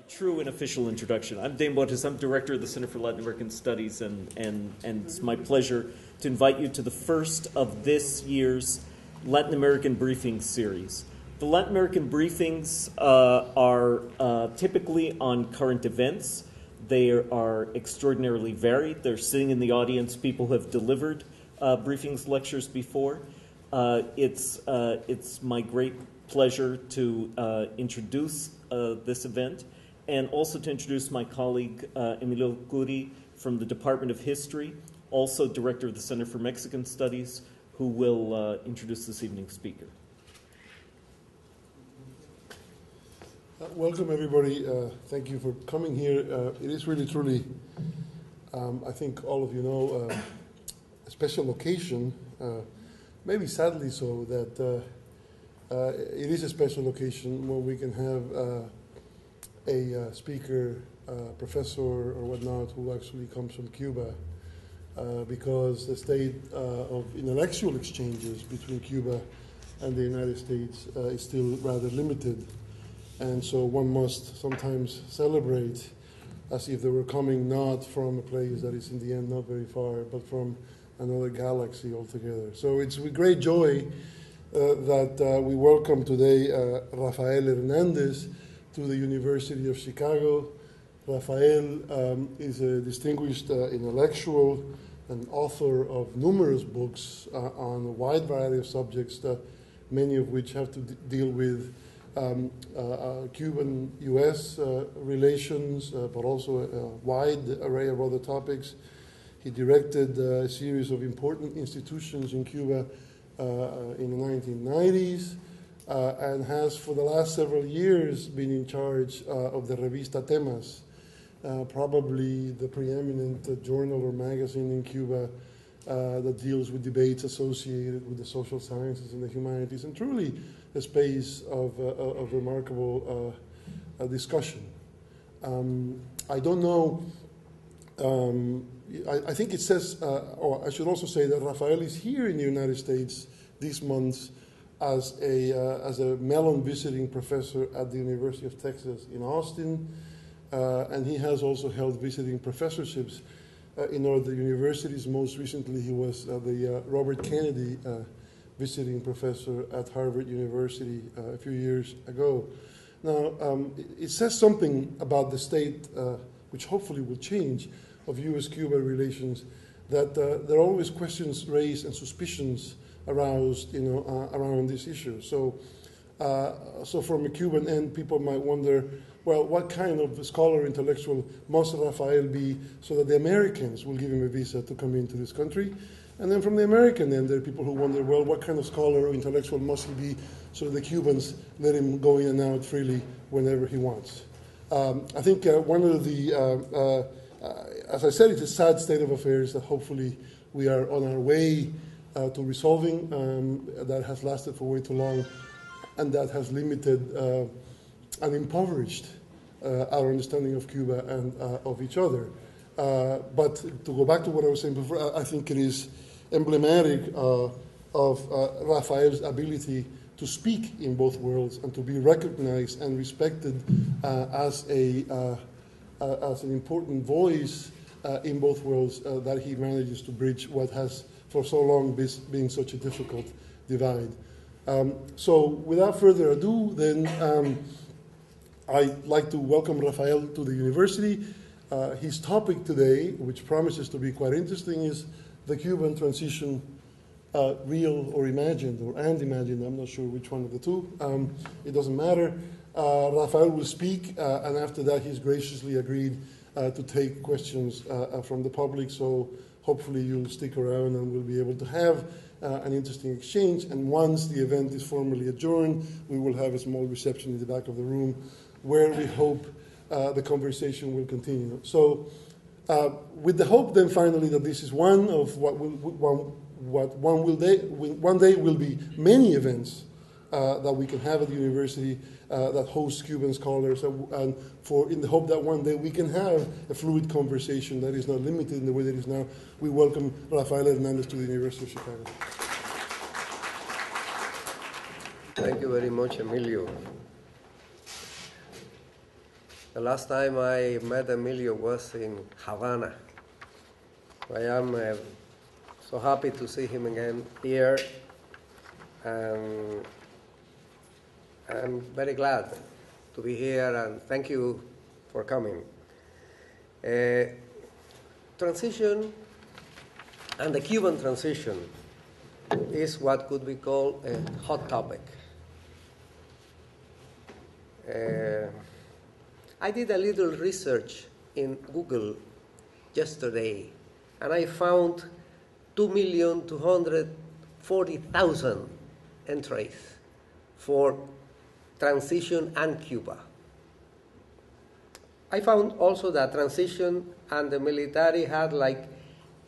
true and official introduction. I'm Dane Botes. I'm director of the Center for Latin American Studies, and it's my pleasure to invite you to the first of this year's Latin American Briefing series. The Latin American briefings are typically on current events. They are extraordinarily varied. They're sitting in the audience people who have delivered briefings lectures before. It's my great pleasure to introduce this event and also to introduce my colleague Emilio Curi from the Department of History, also director of the Center for Mexican Studies, who will introduce this evening's speaker. Welcome, everybody. Thank you for coming here. It is really, truly, I think all of you know, a special occasion, maybe sadly so, that it is a special occasion when we can have a speaker, professor, or whatnot, who actually comes from Cuba, because the state of intellectual exchanges between Cuba and the United States is still rather limited. And so one must sometimes celebrate as if they were coming not from a place that is in the end not very far, but from another galaxy altogether. So it's with great joy that we welcome today Rafael Hernandez to the University of Chicago. Rafael is a distinguished intellectual and author of numerous books on a wide variety of subjects, many of which have to deal with Cuban-U.S. relations, but also a wide array of other topics. He directed a series of important institutions in Cuba in the 1990s and has, for the last several years, been in charge of the Revista Temas, probably the preeminent journal or magazine in Cuba that deals with debates associated with the social sciences and the humanities, and truly a space of remarkable discussion. I don't know, I think it says, or I should also say that Rafael is here in the United States this month as a Mellon visiting professor at the University of Texas in Austin, and he has also held visiting professorships in other universities. Most recently, he was the Robert Kennedy visiting professor at Harvard University a few years ago. Now, it says something about the state, which hopefully will change, of U.S.-Cuba relations, that there are always questions raised and suspicions aroused, around this issue. So from a Cuban end, people might wonder, well, what kind of scholar intellectual must Rafael be so that the Americans will give him a visa to come into this country? And then from the American end, there are people who wonder, well, what kind of scholar or intellectual must he be so that the Cubans let him go in and out freely whenever he wants? I think one of the, as I said, it's a sad state of affairs that hopefully we are on our way to resolving, that has lasted for way too long, and that has limited and impoverished our understanding of Cuba and of each other. But to go back to what I was saying before, I think it is emblematic of Rafael's ability to speak in both worlds and to be recognized and respected as an important voice in both worlds, that he manages to bridge what has for so long been such a difficult divide. So without further ado, then I'd like to welcome Rafael to the university. His topic today, which promises to be quite interesting, is the Cuban transition, real or imagined, or imagined. I'm not sure which one of the two. It doesn't matter. Rafael will speak, and after that he's graciously agreed to take questions from the public, so hopefully you'll stick around and we'll be able to have an interesting exchange. And once the event is formally adjourned, we will have a small reception in the back of the room where we hope the conversation will continue. So with the hope then finally that this is one of one day will be many events that we can have at the university that hosts Cuban scholars, and in the hope that one day we can have a fluid conversation that is not limited in the way that it is now, we welcome Rafael Hernandez to the University of Chicago. Thank you very much, Emilio. The last time I met Emilio was in Havana. I am so happy to see him again here, and I'm very glad to be here, and thank you for coming. Transition and the Cuban transition is what could be called a hot topic. I did a little research in Google yesterday, and I found 2,240,000 entries for transition and Cuba. I found also that transition and the military had like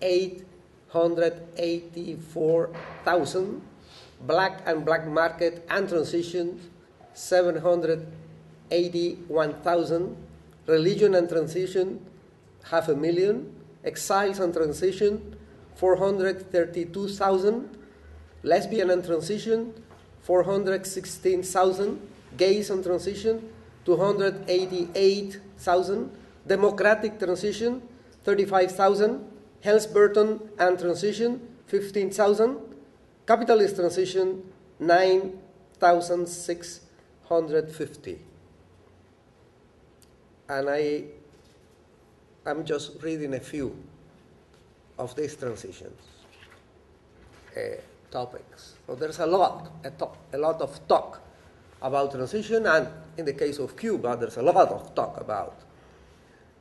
884,000, black and black market and transition 781,000, religion and transition 500,000, exiles and transition 432,000, lesbian and transition 416,000, gays and transition 288,000, democratic transition 35,000, Helms-Burton and transition 15,000, capitalist transition 9,650. And I'm just reading a few of these transitions topics. So there's a lot of talk about transition, and in the case of Cuba, there's a lot of talk about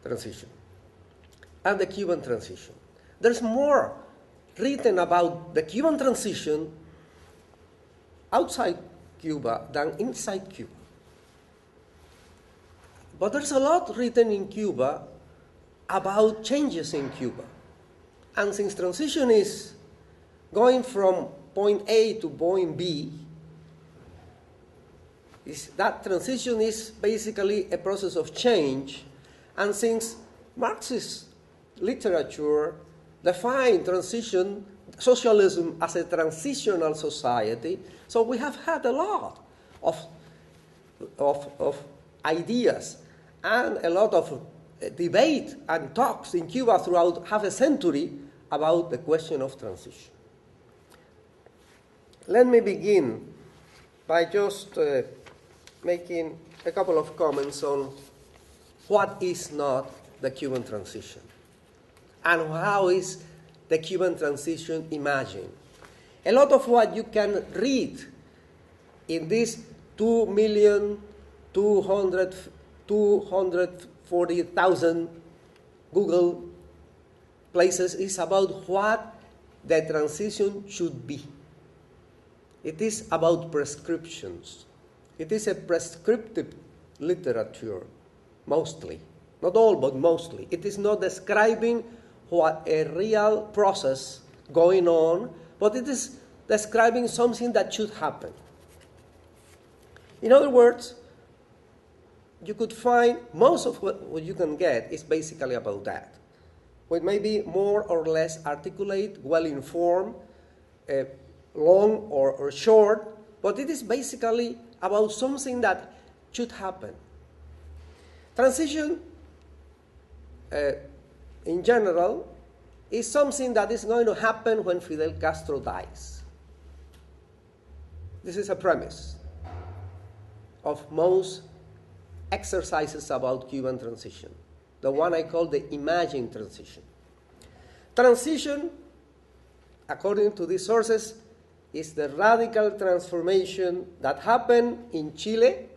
transition. And the Cuban transition. There's more written about the Cuban transition outside Cuba than inside Cuba. But there's a lot written in Cuba about changes in Cuba. And since transition is going from point A to point B, that transition is basically a process of change. And since Marxist literature defines transition, socialism as a transitional society, so we have had a lot of ideas and a lot of debate and talks in Cuba throughout half a century about the question of transition. Let me begin by just making a couple of comments on what is not the Cuban transition and how is the Cuban transition imagined. A lot of what you can read in these 2,240,000 Google places is about what the transition should be. It is about prescriptions. It is a prescriptive literature, mostly. Not all, but mostly. It is not describing what a real process going on, but it is describing something that should happen. In other words, you could find most of what you can get is basically about that. It may be more or less articulate, well-informed, long or short, but it is basically about something that should happen. Transition, in general, is something that is going to happen when Fidel Castro dies. This is a premise of most exercises about Cuban transition, the one I call the imagined transition. Transition, according to these sources, is the radical transformation that happened in Chile,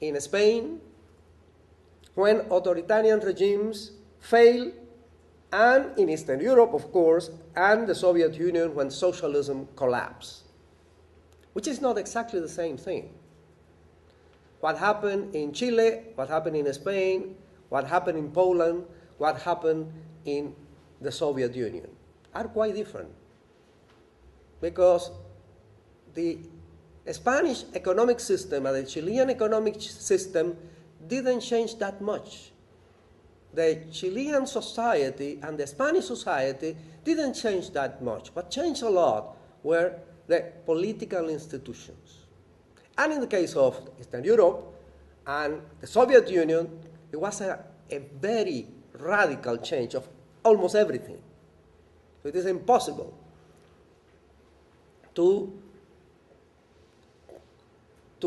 in Spain, when authoritarian regimes failed, and in Eastern Europe, of course, and the Soviet Union when socialism collapsed, which is not exactly the same thing. What happened in Chile, what happened in Spain, what happened in Poland, what happened in the Soviet Union are quite different, because the Spanish economic system and the Chilean economic system didn't change that much. The Chilean society and the Spanish society didn't change that much. What changed a lot were the political institutions. And in the case of Eastern Europe and the Soviet Union, it was a very radical change of almost everything. So it is impossible to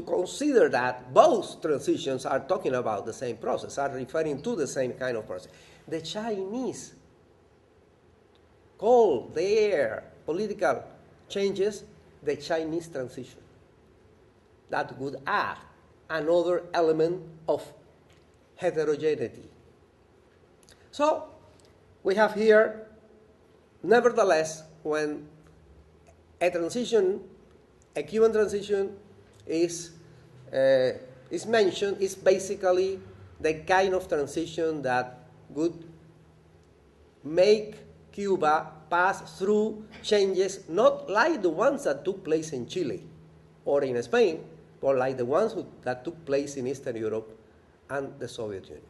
consider that both transitions are talking about the same process, are referring to the same kind of process. The Chinese call their political changes the Chinese transition. That would add another element of heterogeneity. So we have here, nevertheless, when a Cuban transition is mentioned, is basically the kind of transition that would make Cuba pass through changes not like the ones that took place in Chile or in Spain, but like the ones that took place in Eastern Europe and the Soviet Union.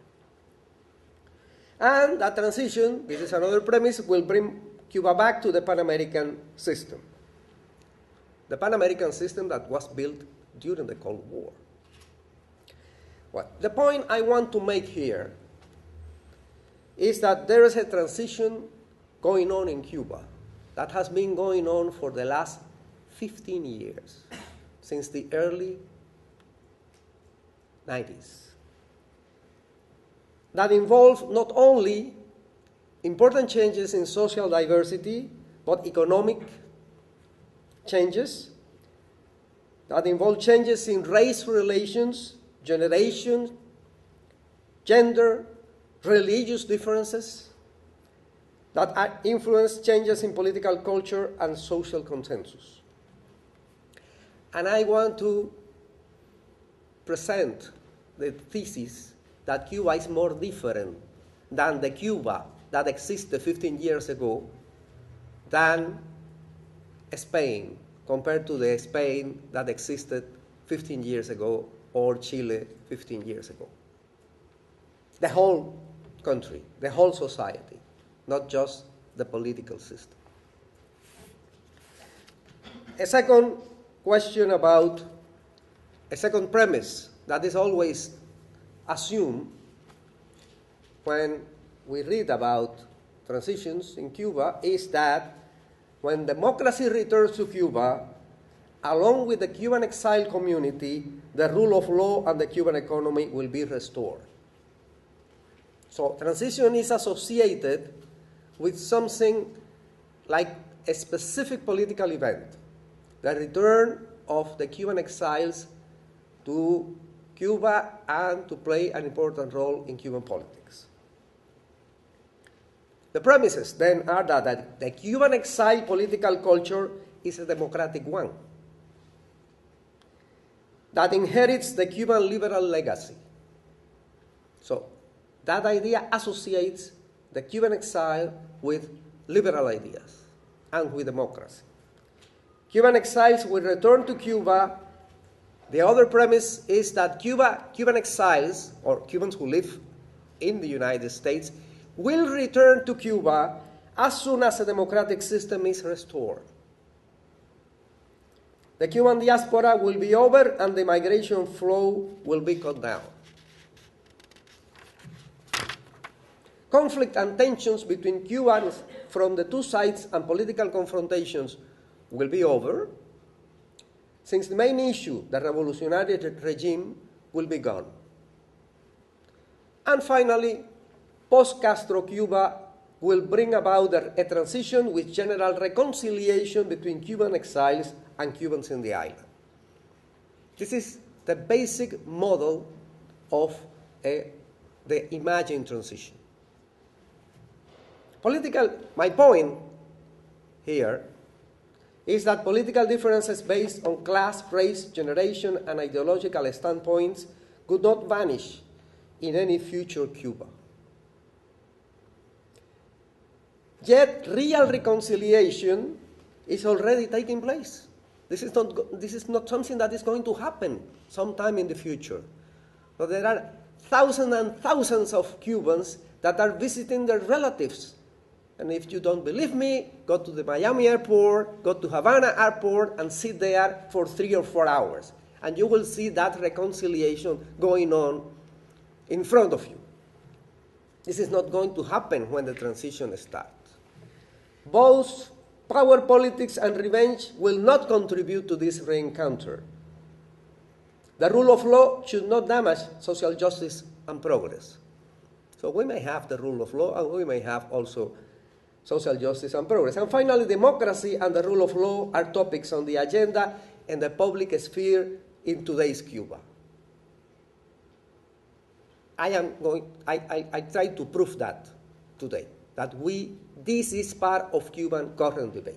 And that transition, this is another premise, will bring Cuba back to the Pan-American system. The Pan-American system that was built during the Cold War. Well, the point I want to make here is that there is a transition going on in Cuba that has been going on for the last 15 years, since the early 90s. That involves not only important changes in social diversity, but economic changes, that involve changes in race relations, generation, gender, religious differences, that influence changes in political culture and social consensus. And I want to present the thesis that Cuba is more different than the Cuba that existed 15 years ago, than Spain, compared to the Spain that existed 15 years ago, or Chile 15 years ago. The whole country, the whole society, not just the political system. A second question about, a second premise that is always assumed when we read about transitions in Cuba is that when democracy returns to Cuba, along with the Cuban exile community, the rule of law and the Cuban economy will be restored. So transition is associated with something like a specific political event, the return of the Cuban exiles to Cuba and to play an important role in Cuban politics. The premises then are that the Cuban exile political culture is a democratic one that inherits the Cuban liberal legacy. So that idea associates the Cuban exile with liberal ideas and with democracy. Cuban exiles will return to Cuba. The other premise is that Cuban exiles, or Cubans who live in the United States, will return to Cuba as soon as a democratic system is restored. The Cuban diaspora will be over and the migration flow will be cut down. Conflict and tensions between Cubans from the two sides and political confrontations will be over, since the main issue, the revolutionary regime, will be gone. And finally, post-Castro Cuba will bring about a transition with general reconciliation between Cuban exiles and Cubans in the island. This is the basic model of the imagined transition. My point here is that political differences based on class, race, generation, and ideological standpoints could not vanish in any future Cuba. Yet, real reconciliation is already taking place. This is not something that is going to happen sometime in the future. But there are thousands and thousands of Cubans that are visiting their relatives. And if you don't believe me, go to the Miami airport, go to Havana airport, and sit there for 3 or 4 hours. And you will see that reconciliation going on in front of you. This is not going to happen when the transition starts. Both power politics and revenge will not contribute to this reencounter. The rule of law should not damage social justice and progress. So we may have the rule of law, and we may have also social justice and progress. And finally, democracy and the rule of law are topics on the agenda in the public sphere in today's Cuba. I try to prove that today, that this is part of Cuban current debate.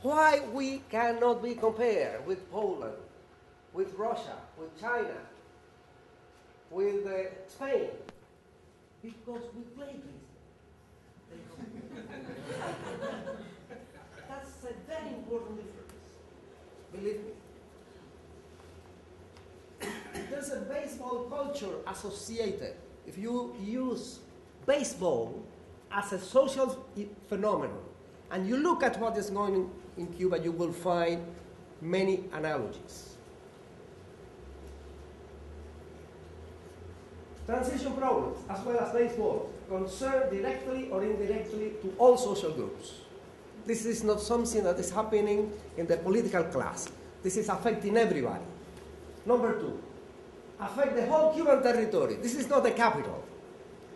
Why we cannot be compared with Poland, with Russia, with China, with Spain? Because we play this. That's a very important difference, believe me. There's a baseball culture associated. If you use baseball as a social phenomenon, and you look at what is going on in Cuba, you will find many analogies. Transition problems, as well as baseball, concern directly or indirectly to all social groups. This is not something that is happening in the political class. This is affecting everybody. Number two, affect the whole Cuban territory. This is not the capital.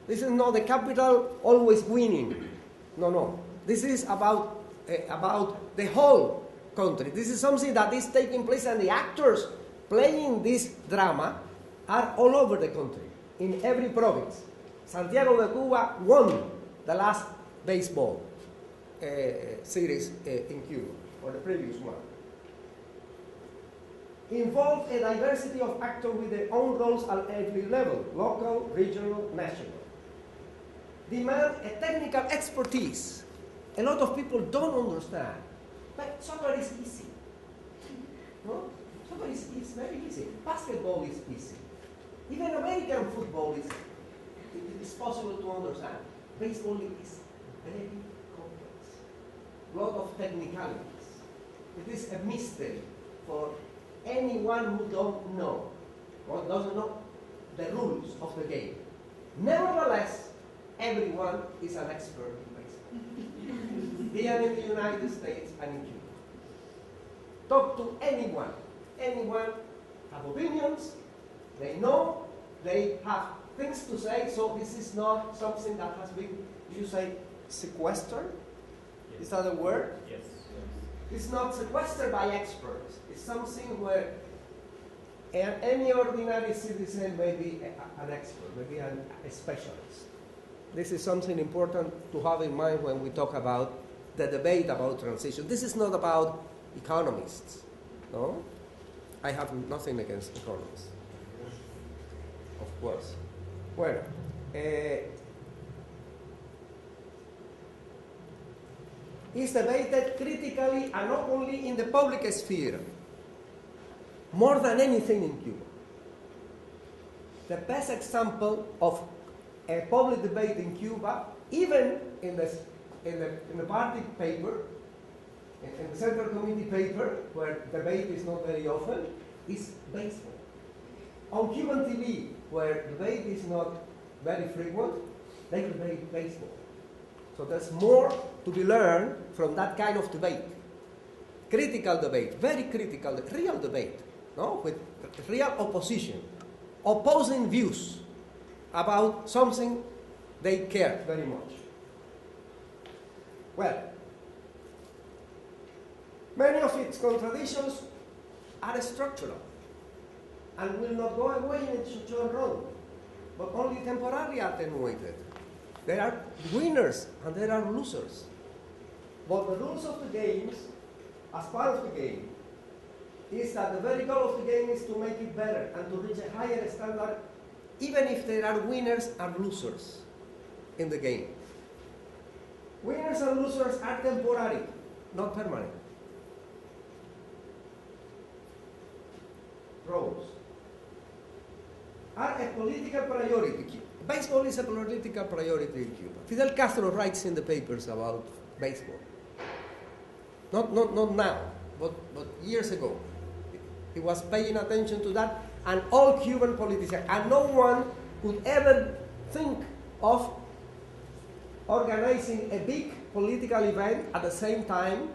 This is not the capital always winning. No. This is about the whole country. This is something that is taking place, and the actors playing this drama are all over the country, in every province. Santiago de Cuba won the last baseball series in Cuba, or the previous one. Involve a diversity of actors with their own roles at every level, local, regional, national. Demand a technical expertise. A lot of people don't understand, but soccer is easy. No? Soccer is very easy. Basketball is easy. Even American football is possible to understand. Baseball is very complex. A lot of technicalities. It is a mystery for anyone who don't know or doesn't know the rules of the game. Nevertheless, everyone is an expert in baseball. Here in the United States and in Cuba. Talk to anyone. Anyone have opinions, they know, they have things to say, so this is not something that has been, you say, sequestered? Yes. Is that a word? Yes. It's not sequestered by experts. It's something where any ordinary citizen may be an expert, maybe a specialist. This is something important to have in mind when we talk about the debate about transition. This is not about economists, no? I have nothing against economists, of course. Well, is debated critically and openly in the public sphere, more than anything in Cuba. The best example of a public debate in Cuba, even in the party paper, in the Central Committee paper, where debate is not very often, is baseball. On Cuban TV, where debate is not very frequent, they debate baseball. So there's more to be learned from that kind of debate. Critical debate, very critical, real debate, no? With real opposition, opposing views about something they care very much. Well, many of its contradictions are structural and will not go away in its short run, but only temporarily attenuated. There are winners and there are losers. But the rules of the games, as part of the game, is that the very goal of the game is to make it better and to reach a higher standard, even if there are winners and losers in the game. Winners and losers are temporary, not permanent. Roles are a political priority. Baseball is a political priority in Cuba. Fidel Castro writes in the papers about baseball. Not now, but years ago. He was paying attention to that, and all Cuban politicians, and no one could ever think of organizing a big political event at the same time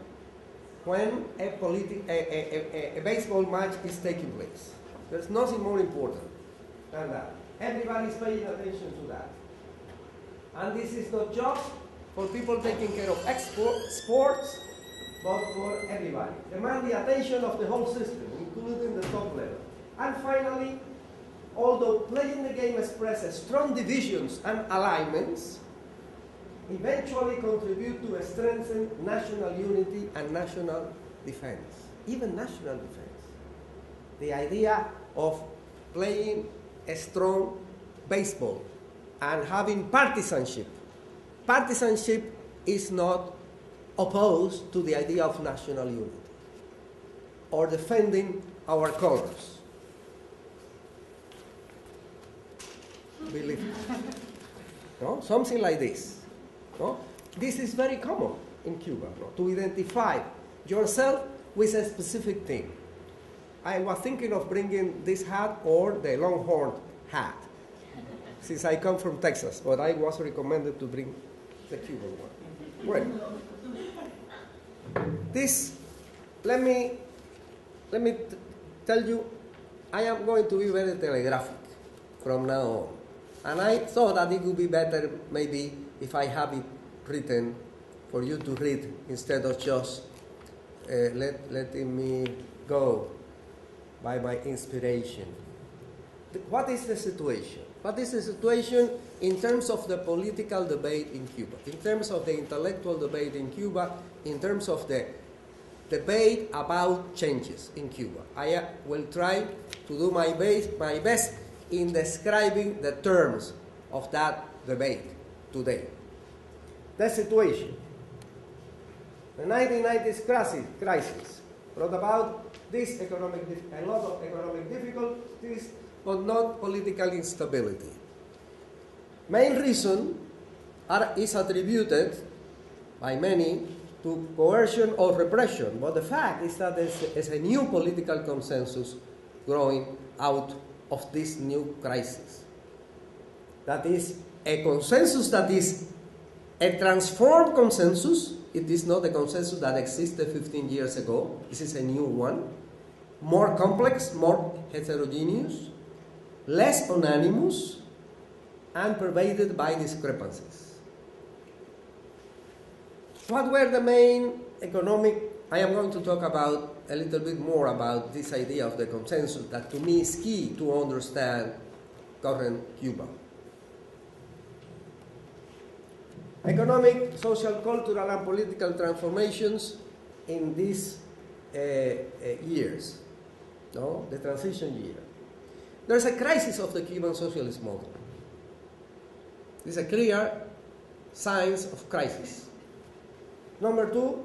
when a baseball match is taking place. There's nothing more important than that. Everybody's paying attention to that. And this is not just for people taking care of sports, but for everybody. Demand the attention of the whole system, including the top level. And finally, although playing the game expresses strong divisions and alignments, eventually contribute to strengthen national unity and national defense, even national defense. The idea of playing a strong baseball and having partisanship. Partisanship is not opposed to the idea of national unity or defending our colors. Believe me. No? Something like this. No? This is very common in Cuba, no? To identify yourself with a specific thing. I was thinking of bringing this hat or the Longhorn hat, since I come from Texas, but I was recommended to bring the Cuban one. Well, this, let me tell you, I am going to be very telegraphic from now on. And I thought that it would be better maybe if I have it written for you to read instead of just letting me go by my inspiration. What is the situation? What is the situation in terms of the political debate in Cuba, in terms of the intellectual debate in Cuba, in terms of the debate about changes in Cuba? I will try to do my best in describing the terms of that debate today. The situation. The 1990s crisis brought about a lot of economic difficulties, but not political instability. Main reason is attributed by many to coercion or repression, but the fact is that there's a new political consensus growing out of this new crisis. That is a consensus that is a transformed consensus. It is not a consensus that existed 15 years ago. This is a new one, more complex, more heterogeneous, less unanimous, and pervaded by discrepancies. What were the main economic? I am going to talk about a little bit more about this idea of the consensus that to me is key to understand current Cuba. Economic, social, cultural, and political transformations in these years, no? The transition year. There's a crisis of the Cuban socialist model. There's a clear signs of crisis. Number two,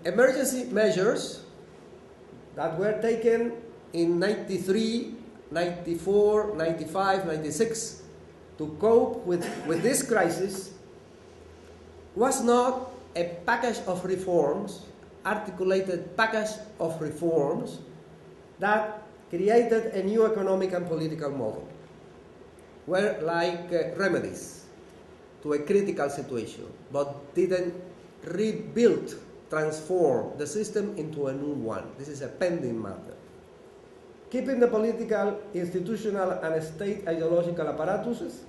emergency measures that were taken in 93, 94, 95, 96 to cope with this crisis was not a package of reforms, articulated package of reforms that created a new economic and political model, were like remedies to a critical situation, but didn't rebuild, transform the system into a new one. This is a pending matter. Keeping the political, institutional, and state ideological apparatuses,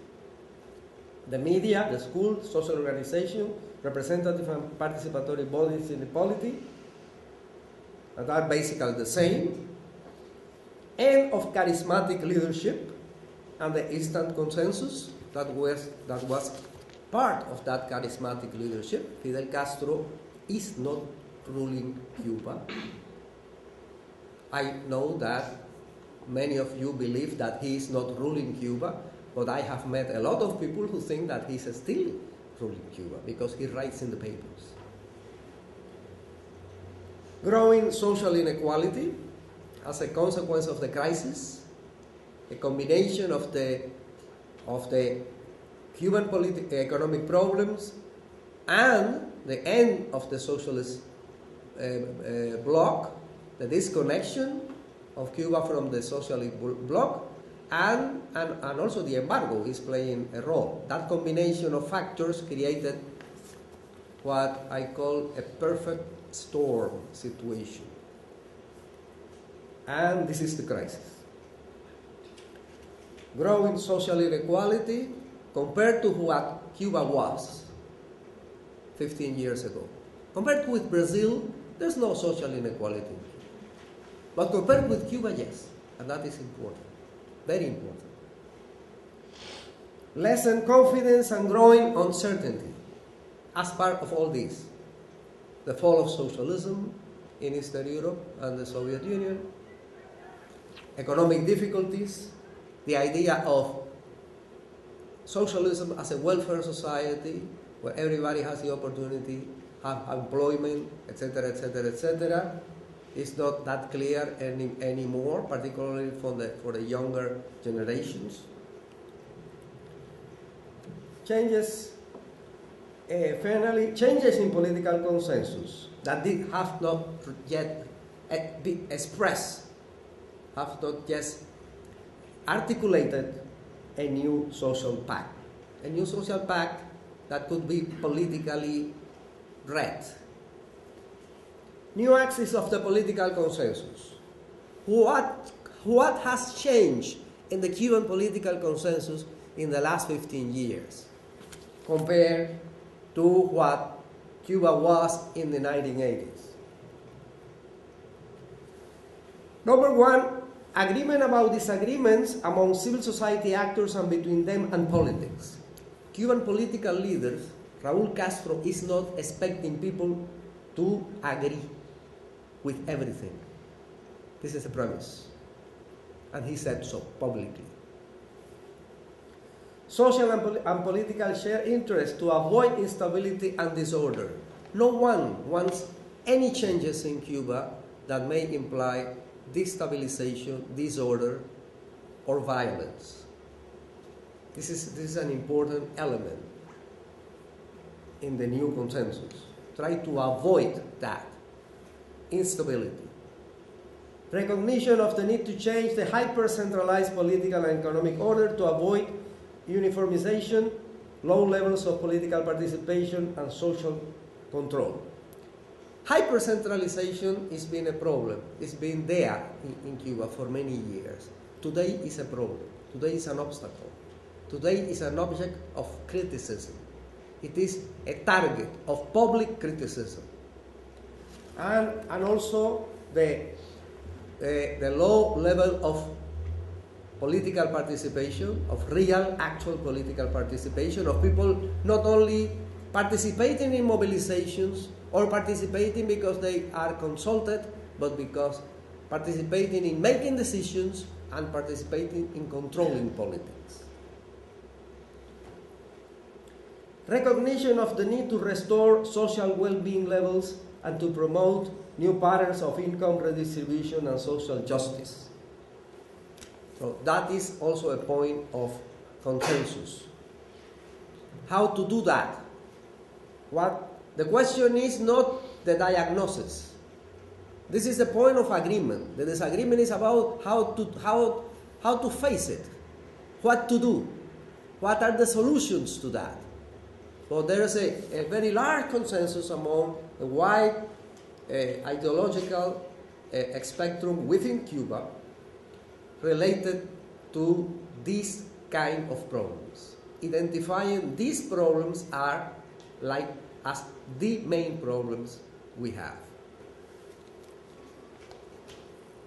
the media, the schools, social organization, representative and participatory bodies in the polity, that are basically the same, and of charismatic leadership and the instant consensus that was part of that charismatic leadership. Fidel Castro is not ruling Cuba. I know that many of you believe that he is not ruling Cuba, but I have met a lot of people who think that he's still ruling Cuba because he writes in the papers. Growing social inequality as a consequence of the crisis, a combination of the Cuban economic problems and the end of the socialist bloc, the disconnection of Cuba from the socialist bloc, and also the embargo is playing a role. That combination of factors created what I call a perfect storm situation. And this is the crisis. Growing social inequality compared to what Cuba was 15 years ago. Compared with Brazil, there's no social inequality. But compared with Cuba, yes. And that is important. Very important. Lessened confidence and growing uncertainty as part of all this. The fall of socialism in Eastern Europe and the Soviet Union. Economic difficulties. The idea of socialism as a welfare society where everybody has the opportunity, have employment, etc., etc., etc., is not that clear anymore, particularly for the younger generations. Finally, changes in political consensus that have not yet been expressed, have not yet articulated a new social pact. A new social pact that could be politically read. New axis of the political consensus. What has changed in the Cuban political consensus in the last 15 years compared to what Cuba was in the 1980s? Number one, agreement about disagreements among civil society actors and between them and politics. Cuban political leaders, Raúl Castro, is not expecting people to agree with everything. This is a premise. And he said so publicly. Social and political shared interest to avoid instability and disorder. No one wants any changes in Cuba that may imply destabilization, disorder, or violence. This is an important element in the new consensus. Try to avoid that instability. Recognition of the need to change the hyper-centralized political and economic order to avoid uniformization, low levels of political participation, and social control. Hyper-centralization has been a problem. It's been there in Cuba for many years. Today is a problem. Today is an obstacle. Today is an object of criticism. It is a target of public criticism. And also the low level of political participation, of real, actual political participation, of people not only participating in mobilizations or participating because they are consulted, but because participating in making decisions and participating in controlling politics. Recognition of the need to restore social well-being levels and to promote new patterns of income redistribution and social justice. So that is also a point of consensus. How to do that? The question is not the diagnosis. This is the point of agreement. The disagreement is about how to face it, what to do, what are the solutions to that. So there is a very large consensus among a wide ideological spectrum within Cuba related to these kind of problems. Identifying these problems are like as the main problems we have.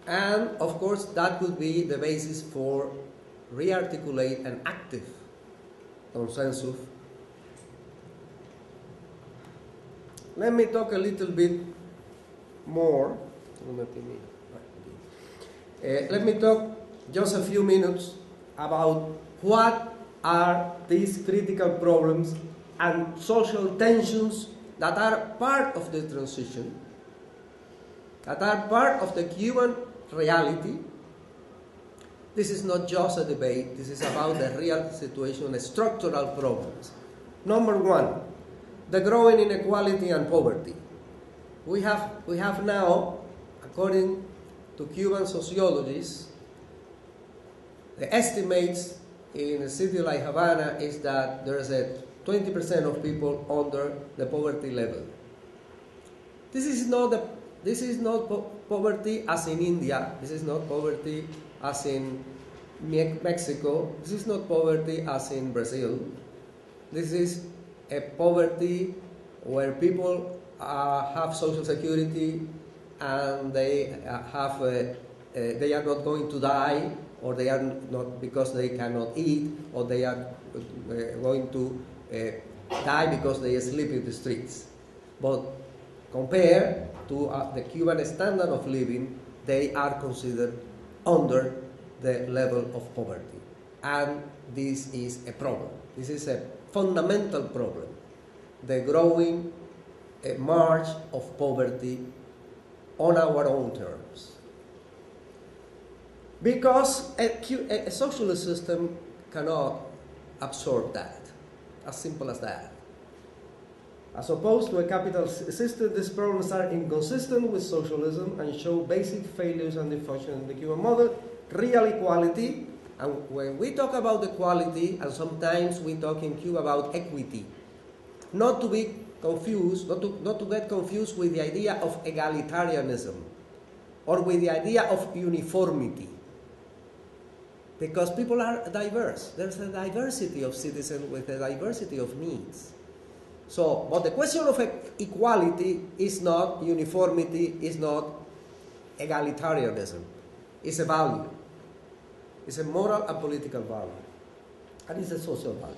And of course that would be the basis for rearticulate an active consensus. Let me talk a little bit more. Let me talk just a few minutes about what are these critical problems and social tensions that are part of the transition, that are part of the Cuban reality. This is not just a debate, this is about the real situation, the structural problems. Number one, the growing inequality and poverty. we have now, according to Cuban sociologists, the estimates in a city like Havana is that there's a 20% of people under the poverty level. This is not poverty as in India. This is not poverty as in Mexico. This is not poverty as in Brazil. This is a poverty where people have social security and they they are not going to die, or they are not because they cannot eat, or they are going to die because they sleep in the streets. But compared to the Cuban standard of living, they are considered under the level of poverty. And this is a problem. This is a fundamental problem. The growing march of poverty on our own terms. Because a socialist system cannot absorb that. As simple as that. As opposed to a capitalist system, these problems are inconsistent with socialism and show basic failures and dysfunction in the Cuban model. Real equality, and when we talk about equality, and sometimes we talk in Cuba about equity, not to be confused, not to get confused with the idea of egalitarianism or with the idea of uniformity. Because people are diverse. There's a diversity of citizens with a diversity of needs. So, but the question of equality is not uniformity, is not egalitarianism. It's a value. It's a moral and political value. And it's a social value.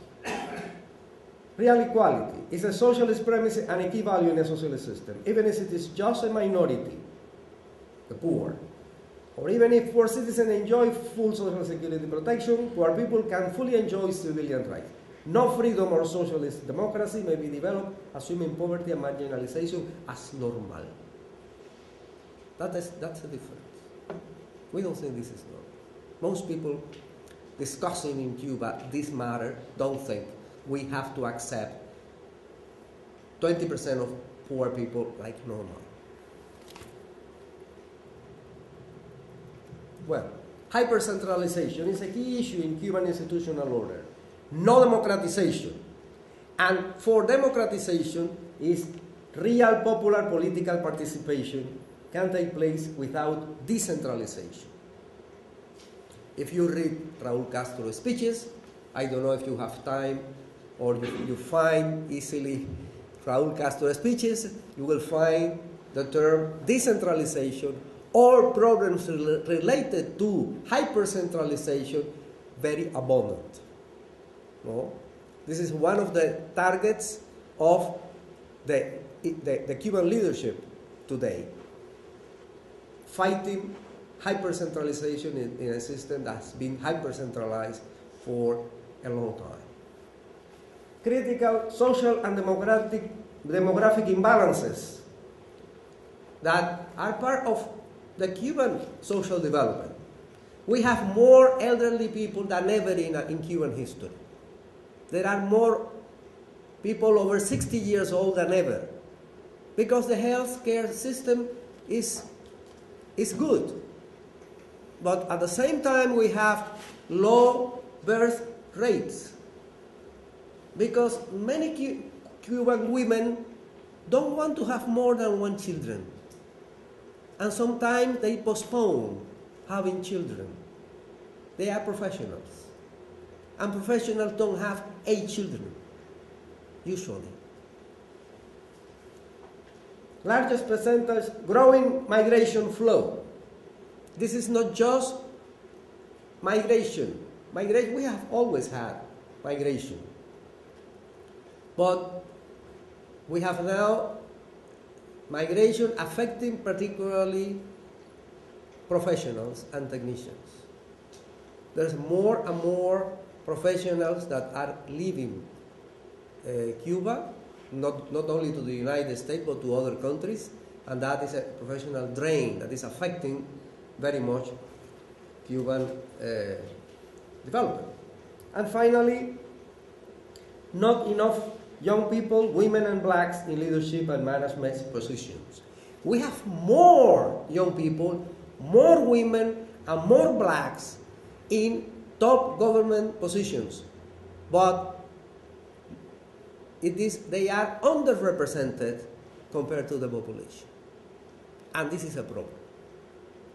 Real equality is a socialist premise and a key value in a socialist system, even if it is just a minority, the poor. Or even if poor citizens enjoy full social security protection, poor people can fully enjoy civilian rights. No freedom or socialist democracy may be developed assuming poverty and marginalization as normal. That's a difference. We don't think this is normal. Most people discussing in Cuba this matter don't think we have to accept 20% of poor people like normal. Well, hypercentralization is a key issue in Cuban institutional order. No democratization. And for democratization is real popular political participation can take place without decentralization. If you read Raúl Castro's speeches, I don't know if you have time or you find easily Raúl Castro's speeches, you will find the term decentralization or problems related to hypercentralization very abundant. No? This is one of the targets of the Cuban leadership today, fighting hypercentralization in a system that's been hypercentralized for a long time. Critical social and demographic imbalances that are part of the Cuban social development. We have more elderly people than ever in Cuban history. There are more people over 60 years old than ever because the healthcare system is good. But at the same time, we have low birth rates because many Cuban women don't want to have more than one children. And sometimes they postpone having children. They are professionals. And professionals don't have 8 children, usually. Largest percentage, growing migration flow. This is not just migration. We have always had migration. But we have now migration affecting particularly professionals and technicians. There's more and more professionals that are leaving Cuba, not only to the United States, but to other countries, and that is a professional drain that is affecting very much Cuban development. And finally, not enough young people, women and blacks in leadership and management positions. We have more young people, more women, and more blacks in top government positions. But they are underrepresented compared to the population. And this is a problem.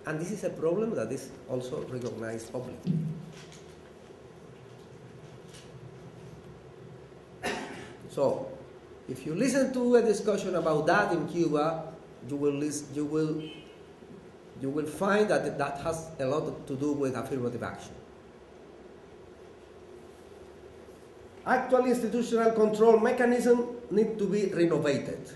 And this is a problem that is also recognized publicly. So, if you listen to a discussion about that in Cuba, you will find that that has a lot to do with affirmative action. Actually, institutional control mechanisms need to be renovated.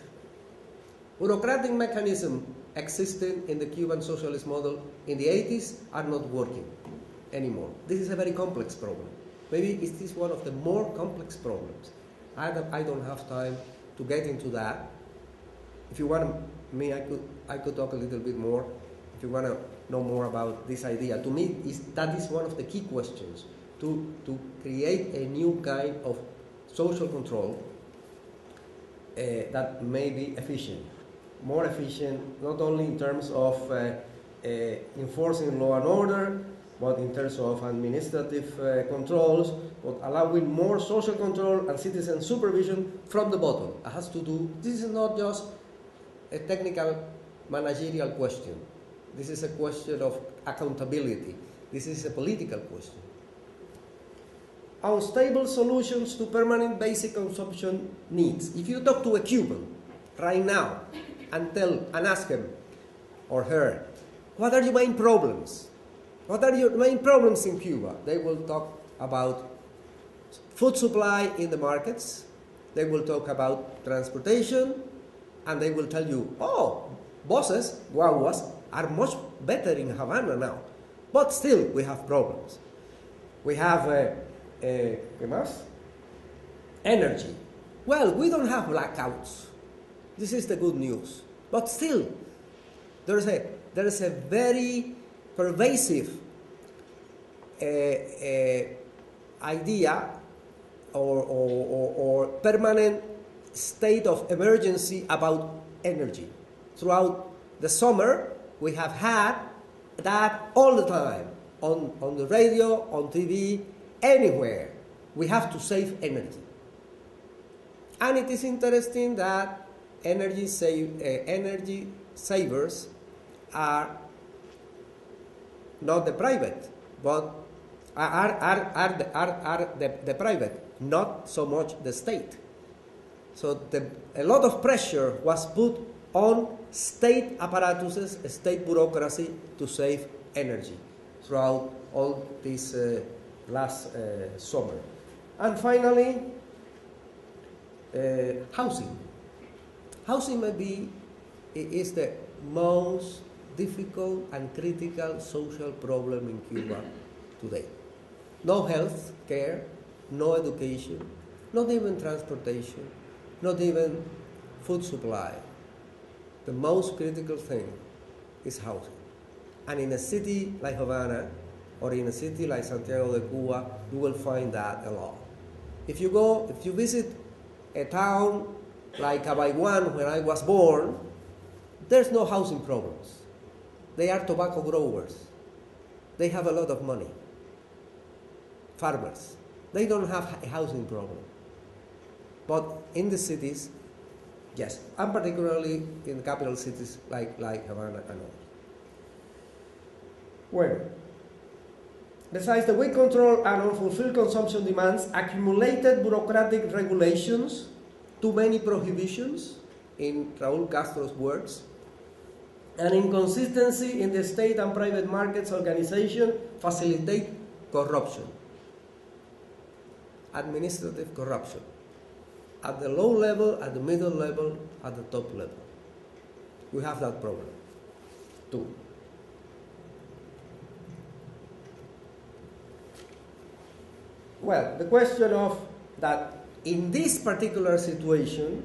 Bureaucratic mechanisms existing in the Cuban socialist model in the 80s are not working anymore. This is a very complex problem. Maybe it is one of the more complex problems. I don't have time to get into that. If you want me, I could talk a little bit more. If you want to know more about this idea, to me, that is one of the key questions, to create a new kind of social control that may be efficient, more efficient, not only in terms of enforcing law and order, but in terms of administrative controls, but allowing more social control and citizen supervision from the bottom. It has to do, this is not just a technical managerial question. This is a question of accountability. This is a political question. Unstable solutions to permanent basic consumption needs. If you talk to a Cuban right now and ask him or her, what are your main problems? What are your main problems in Cuba? They will talk about food supply in the markets, they will talk about transportation, and they will tell you, oh, buses, guaguas, are much better in Havana now. But still, we have problems. We have energy. Well, we don't have blackouts. This is the good news. But still, there is a very pervasive idea or permanent state of emergency about energy. Throughout the summer, we have had that all the time, on the radio, on TV, anywhere. We have to save energy. And it is interesting that energy savers are not the private, but are the private, not so much the state. So a lot of pressure was put on state apparatuses, state bureaucracy to save energy throughout all this last summer. And finally, housing. Housing is the most difficult and critical social problem in Cuba today. No health care, no education, not even transportation, not even food supply. The most critical thing is housing. And in a city like Havana, or in a city like Santiago de Cuba, you will find that a lot. If you visit a town like Cabaiguan, where I was born, there's no housing problems. They are tobacco growers. They have a lot of money. Farmers. They don't have a housing problem. But in the cities, yes, and particularly in the capital cities like Havana and all. Well, besides the weak control and unfulfilled consumption demands, accumulated bureaucratic regulations, too many prohibitions, in Raúl Castro's words, and inconsistency in the state and private markets organization facilitate corruption, administrative corruption, at the low level, at the middle level, at the top level. We have that problem too. Well, the question of that in this particular situation,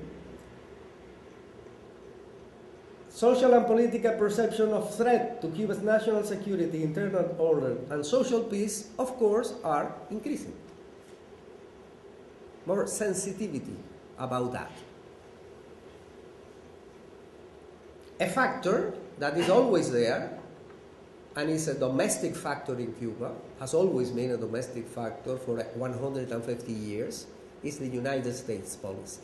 social and political perception of threat to Cuba's national security, internal order, and social peace, of course, are increasing. More sensitivity about that. a factor that is always there, and is a domestic factor in Cuba, has always been a domestic factor for 150 years, is the United States policy.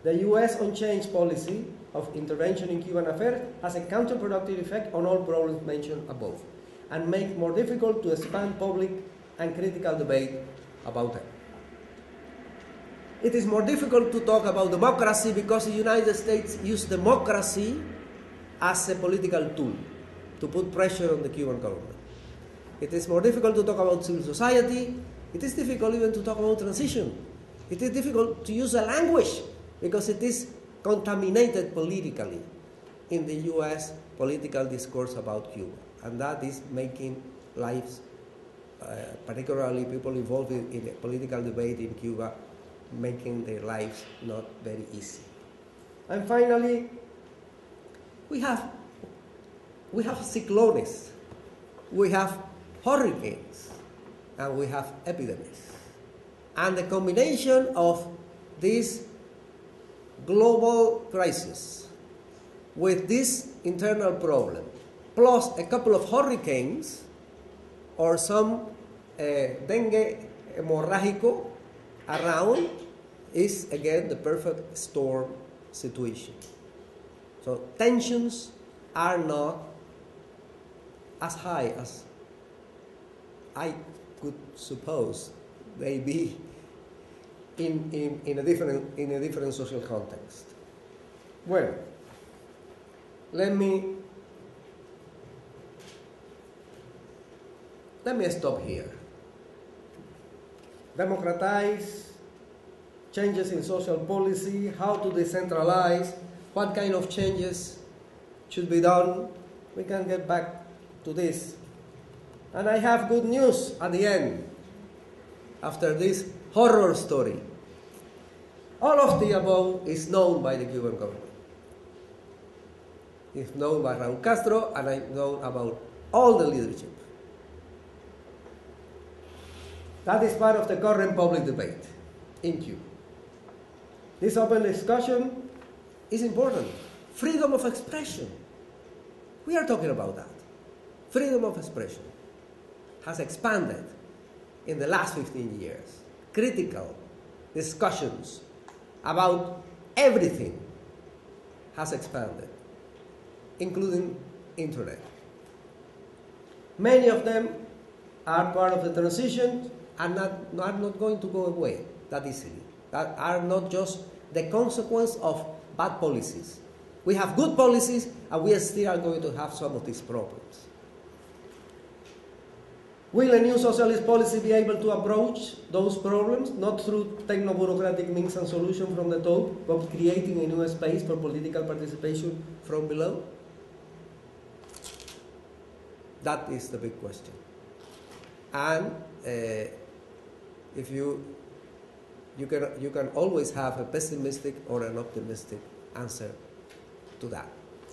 The U.S. unchanged policy of intervention in Cuban affairs has a counterproductive effect on all problems mentioned above, and make more difficult to expand public and critical debate about them. It is more difficult to talk about democracy because the United States used democracy as a political tool to put pressure on the Cuban government. It is more difficult to talk about civil society. It is difficult even to talk about transition. It is difficult to use a language because it is contaminated politically in the U.S. political discourse about Cuba. And that is making lives, particularly people involved in the political debate in Cuba, making their lives not very easy. And finally, we have cyclones, we have hurricanes, and we have epidemics. And the combination of this global crisis with this internal problem, plus a couple of hurricanes or some dengue hemorrágico around, is again the perfect storm situation. So tensions are not as high as I could suppose they be in a different social context. Well, let me stop here. Democratize, changes in social policy, how to decentralize, what kind of changes should be done. We can get back to this. And I have good news at the end, after this horror story. All of the above is known by the Cuban government. It's known by Raúl Castro, and I know about all the leadership. That is part of the current public debate in Cuba. This open discussion is important. Freedom of expression. We are talking about that. Freedom of expression has expanded in the last 15 years. Critical discussions about everything has expanded, including internet. Many of them are part of the transition and are not going to go away that easily. That are not just the consequence of bad policies. We have good policies, and we still are going to have some of these problems. Will a new socialist policy be able to approach those problems, not through techno-bureaucratic means and solutions from the top, but creating a new space for political participation from below? That is the big question. And if you can always have a pessimistic or an optimistic answer to that.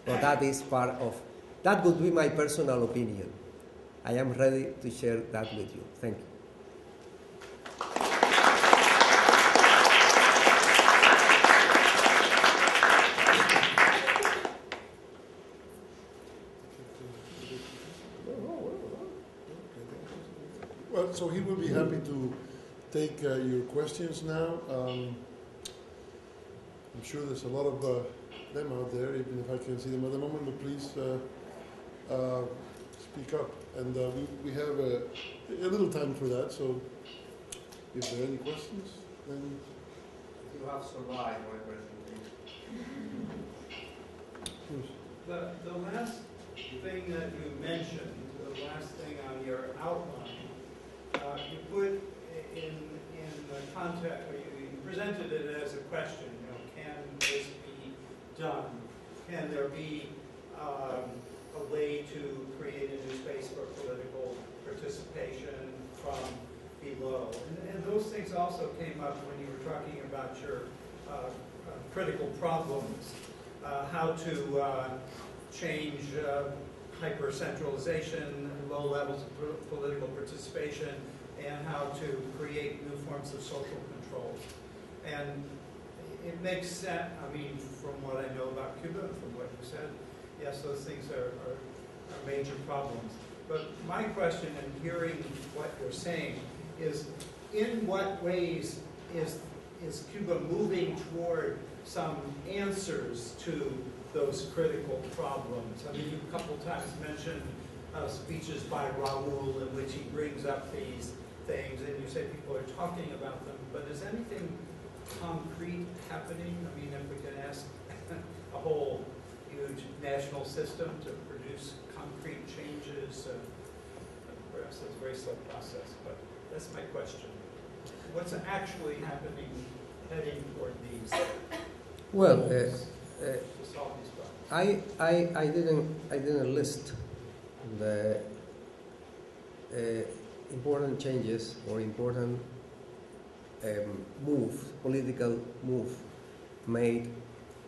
But that is part of, that would be my personal opinion. I am ready to share that with you. Thank you. Well, so he will be happy to take your questions now. I'm sure there's a lot of them out there, even if I can't see them at the moment, but please speak up. And we have a little time for that, so if there are any questions, then... You have survived my presentation. The last thing that you mentioned, the last thing on your outline, you put in the context, or you presented it as a question, can this be done? Can there be a way to create a new space for political participation from below? And those things also came up when you were talking about your critical problems, how to change hyper-centralization, low levels of political participation, and how to create new forms of social control. And it makes sense. I mean, from what I know about Cuba and from what you said, yes, those things are major problems. But my question in hearing what you're saying is, in what ways is Cuba moving toward some answers to those critical problems? I mean, you a couple times mentioned speeches by Raul in which he brings up these things, and you say people are talking about them, but is anything concrete happening? I mean, if we can ask a whole huge national system to produce concrete changes, perhaps it's a very slow process, but that's my question. What's actually happening, heading toward these? Well, to solve these problems? I didn't list the important changes or important political move made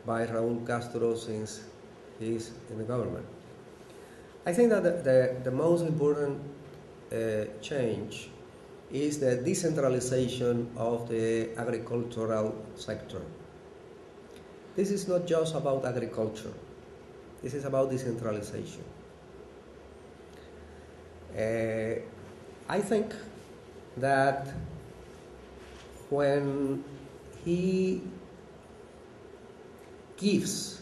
by Raúl Castro since he's in the government. I think that the most important change is the decentralization of the agricultural sector. This is not just about agriculture. This is about decentralization. I think that when he gives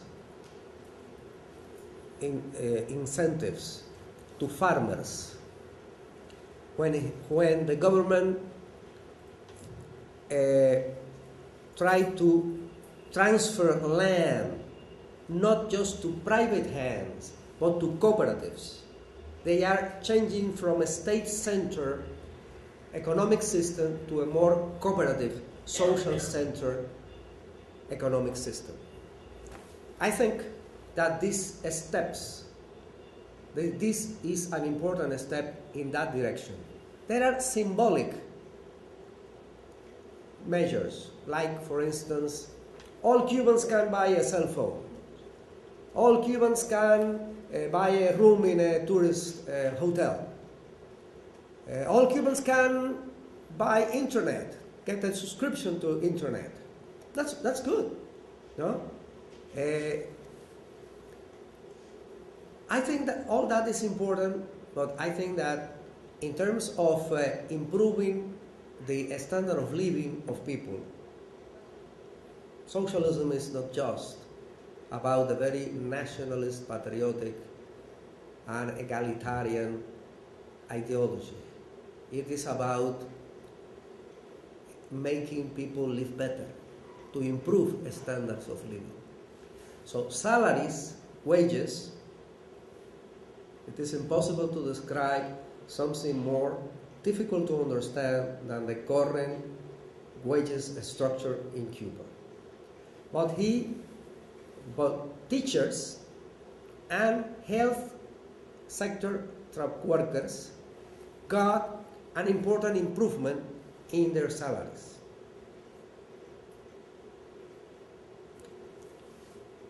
incentives to farmers, when the government try to transfer land not just to private hands but to cooperatives, they are changing from a state-centered economic system to a more cooperative, social-centered economic system. I think that these steps, this is an important step in that direction. There are symbolic measures, like, for instance, all Cubans can buy a cell phone. All Cubans can buy a room in a tourist hotel. All Cubans can buy internet, get a subscription to internet. That's good, no? I think that all that is important, but I think that in terms of improving the standard of living of people, socialism is not just about the very nationalist, patriotic, and egalitarian ideology. It is about making people live better, to improve standards of living. So salaries, wages, it is impossible to describe something more difficult to understand than the current wages structure in Cuba. But teachers and health sector workers got an important improvement in their salaries.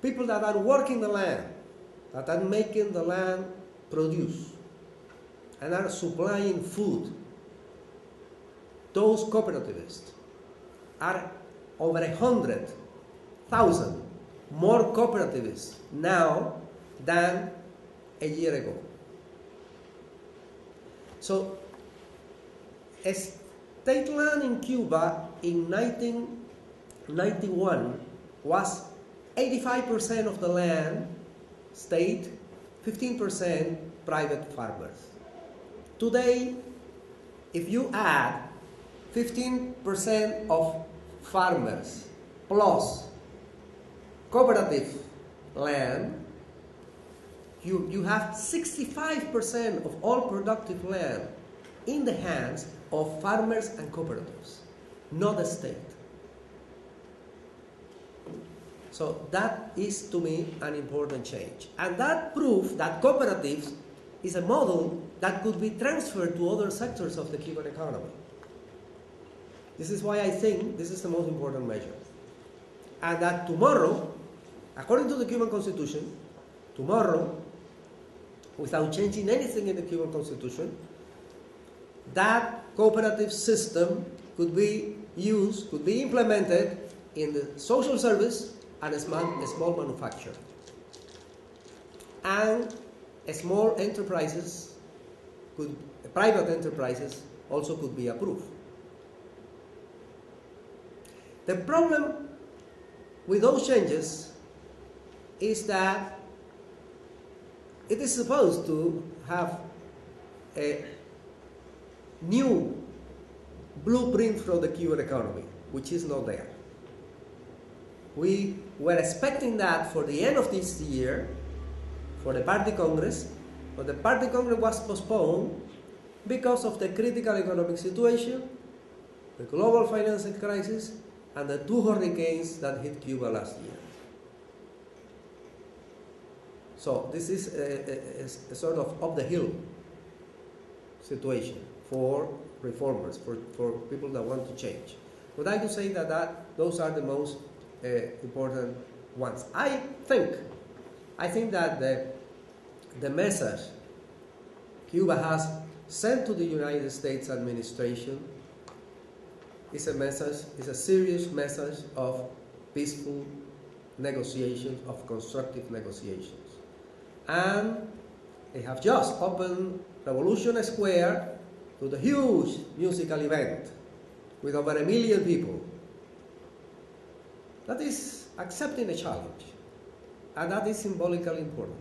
People that are working the land, that are making the land produce, and are supplying food, those cooperativists are over 100,000 more cooperativists now than a year ago. So, state land in Cuba in 1991 was 85% of the land state, 15% private farmers. Today, if you add 15% of farmers plus cooperative land, you have 65% of all productive land in the hands of farmers and cooperatives, not the state. So that is, to me, an important change. And that proves that cooperatives is a model that could be transferred to other sectors of the Cuban economy. This is why I think this is the most important measure. And that tomorrow, according to the Cuban Constitution, tomorrow, without changing anything in the Cuban Constitution, that cooperative system could be used, could be implemented in the social service and small manufacture. And small enterprises, private enterprises also could be approved. The problem with those changes is that it is supposed to have a new blueprint for the Cuban economy, which is not there. We were expecting that for the end of this year, for the Party Congress, but the Party Congress was postponed because of the critical economic situation, the global financial crisis, and the 2 hurricanes that hit Cuba last year. So this is a sort of up-the-hill situation for reformers, for people that want to change. But I could say that those are the most important ones. I think that the message Cuba has sent to the United States administration is a serious message of peaceful negotiations, of constructive negotiations. And they have just opened Revolution Square to the huge musical event with over 1 million people. That is accepting a challenge, and that is symbolically important,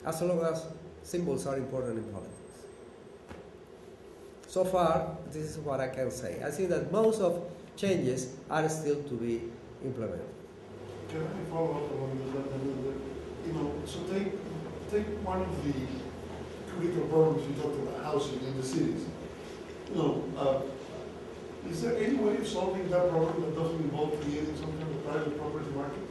as long as symbols are important in politics. So far, this is what I can say. I think that most of changes are still to be implemented. Can I follow up on that? So take one of the critical problems you talked about, housing in the cities. Is there any way of solving that problem that doesn't involve creating some kind of private property market?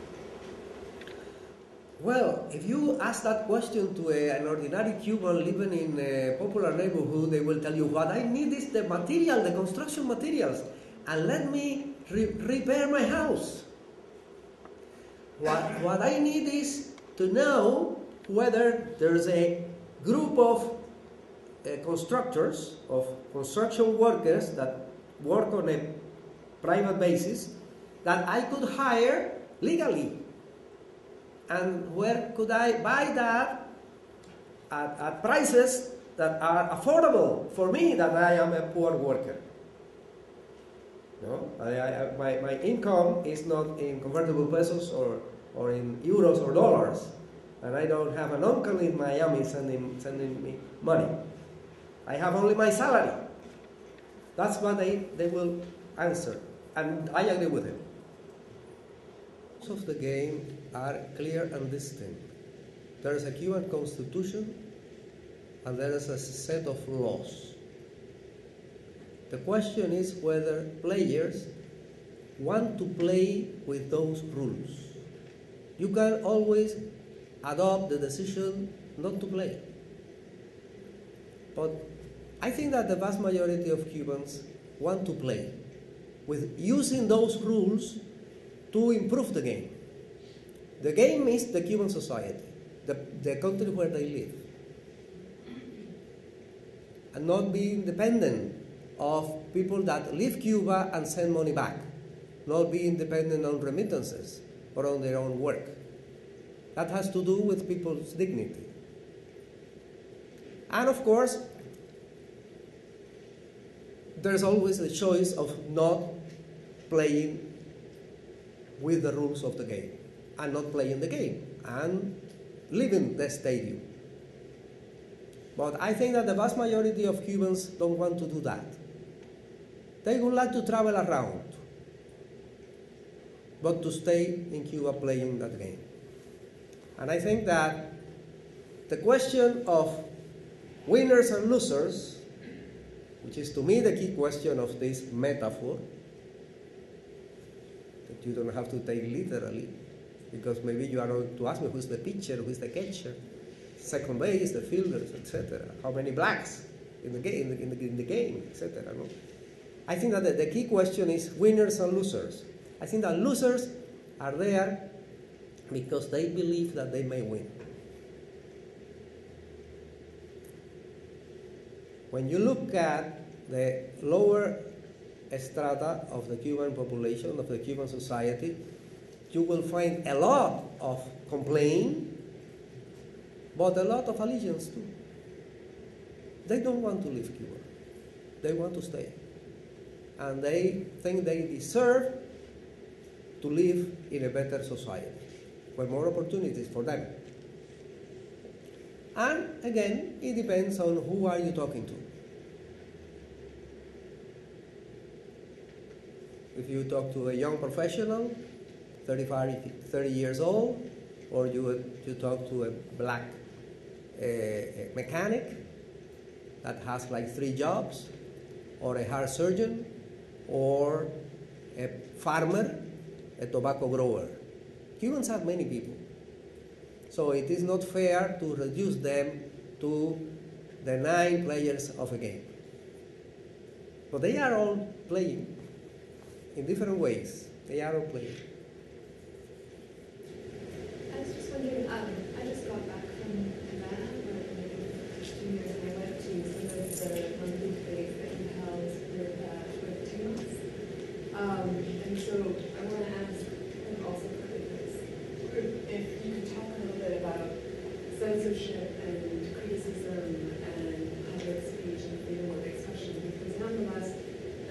Well, if you ask that question to an ordinary Cuban living in a popular neighborhood, they will tell you, what I need is the material, the construction materials, and let me repair my house. What I need is to know whether there's a group of constructors, of construction workers that work on a private basis that I could hire legally. And where could I buy that at prices that are affordable for me, that I am a poor worker? No? My income is not in convertible pesos or in euros or dollars. And I don't have an uncle in Miami sending me money. I have only my salary. That's what they will answer. And I agree with him. Of the game are clear and distinct. There is a Cuban constitution and there is a set of laws. The question is whether players want to play with those rules. You can always adopt the decision not to play. But I think that the vast majority of Cubans want to play with using those rules to improve the game. The game is the Cuban society, the country where they live. And not being dependent of people that leave Cuba and send money back. Not being dependent on remittances or on their own work. That has to do with people's dignity. And of course, there's always the choice of not playing with the rules of the game, and not playing the game, and leaving the stadium. But I think that the vast majority of Cubans don't want to do that. They would like to travel around, but to stay in Cuba playing that game. And I think that the question of winners and losers, which is to me the key question of this metaphor, you don't have to take literally, because maybe you are going to ask me who's the pitcher, who's the catcher, second base, the fielders, etc. How many blacks in the game, etc. No? I think that the key question is winners and losers. I think that losers are there because they believe that they may win. When you look at the lower strata of the Cuban population, of the Cuban society, you will find a lot of complaint, but a lot of allegiance too. They don't want to leave Cuba. They want to stay. And they think they deserve to live in a better society, with more opportunities for them. And again, it depends on who are you talking to. If you talk to a young professional, 30 years old, or you talk to a black mechanic that has like 3 jobs, or a heart surgeon, or a farmer, a tobacco grower. Cubans have many people. So it is not fair to reduce them to the 9 players of a game. But they are all playing in different ways. They are all playing. I was just wondering, I just got back from Havana for 2 years, and I went to some of the monthly debates that you held with Temas. And so I want to ask, and also if you could talk a little bit about censorship and criticism and public speech and freedom of expression, because nonetheless, I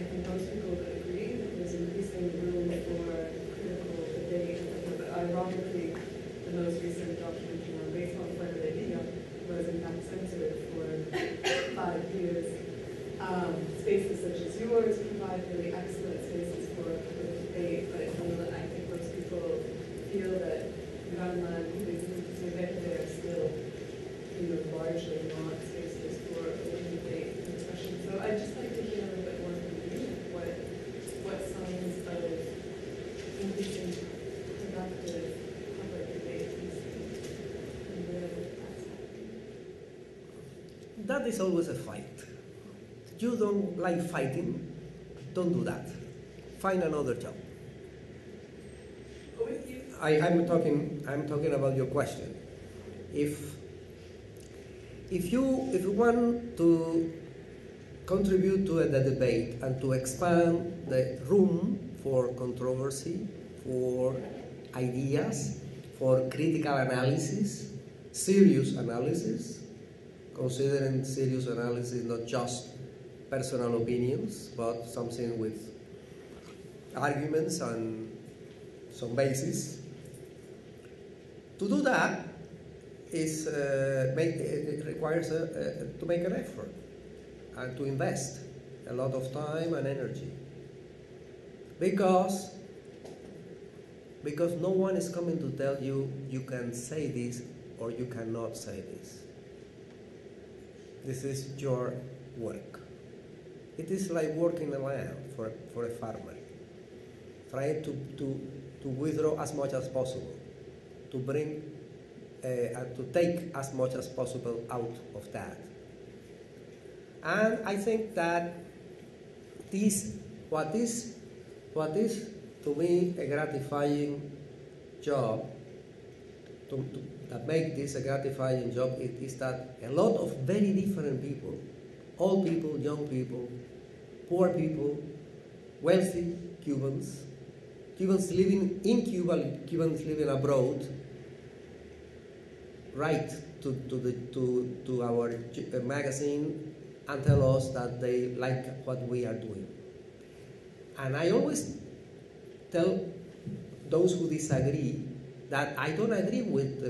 think most people would agree that there's increasing room for critical debate. But ironically, the most recent documentary on baseball in front of the video was in fact censored for 5 years. Spaces such as yours provide really excellent spaces for public debate, but I think most people feel that Havana and they are still, largely not spaces for open debate and discussion. So I'd just like to hear a little bit more from you, what signs of increasing productive public debate you see and where that's happening. That is always a fight. You don't like fighting, don't do that. Find another job. I'm talking about your question. If you want to contribute to the debate and to expand the room for controversy, for ideas, for critical analysis, serious analysis, considering serious analysis not just personal opinions, but something with arguments and some basis. To do that it requires to make an effort and to invest a lot of time and energy, because no one is coming to tell you you can say this or you cannot say this. This is your work. It is like working the land for a farmer, trying to withdraw as much as possible, to bring and to take as much as possible out of that. And I think that what is to me a gratifying job, that make this a gratifying job, is that a lot of very different people, old people, young people, poor people, wealthy Cubans, Cubans living in Cuba, Cubans living abroad, write to our magazine and tell us that they like what we are doing. And I always tell those who disagree that I don't agree with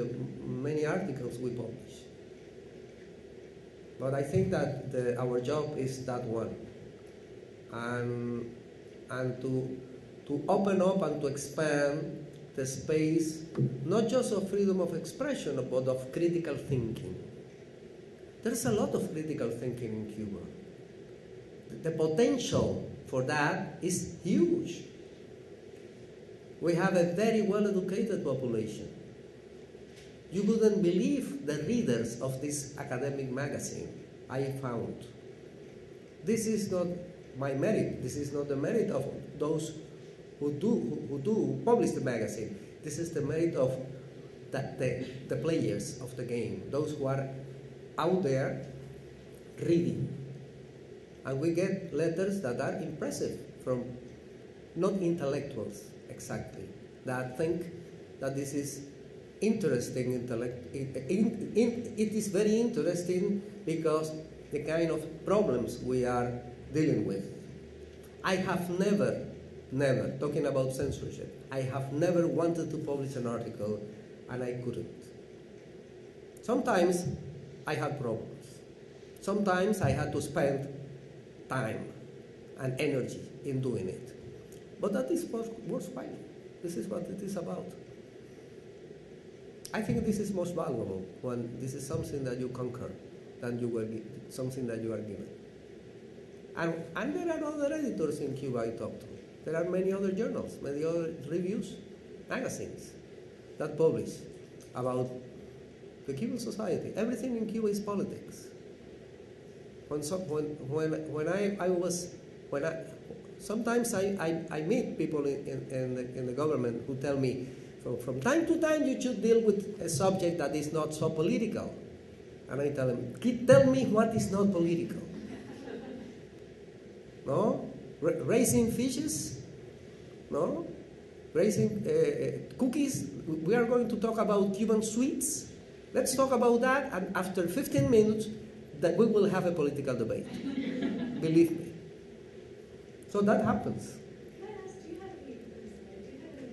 many articles we publish. But I think that our job is that one. And to open up and to expand the space, not just of freedom of expression, but of critical thinking. There's a lot of critical thinking in Cuba. The potential for that is huge. We have a very well-educated population. You wouldn't believe the readers of this academic magazine I found. This is not my merit. This is not the merit of those who do publish the magazine. This is the merit of the players of the game, those who are out there reading And we get letters that are impressive from not intellectuals exactly, that think that this is interesting it is very interesting because the kind of problems we are dealing with. I have never, talking about censorship, I have never wanted to publish an article and I couldn't. Sometimes I had problems. Sometimes I had to spend time and energy in doing it. But that is worthwhile. This is what it is about. I think this is most valuable when this is something that you conquer than something that you are given. And there are other editors in Cuba I talk to. There are many other journals, many other reviews, magazines that publish about the Cuban society. Everything in Cuba is politics. Sometimes I meet people in the government who tell me, from time to time you should deal with a subject that is not so political. And I tell them, tell me what is not political. No? Raising fishes? No? Raising cookies? We are going to talk about Cuban sweets? Let's talk about that, and after 15 minutes, that we will have a political debate. Believe me. So that happens. Can I ask, do you have any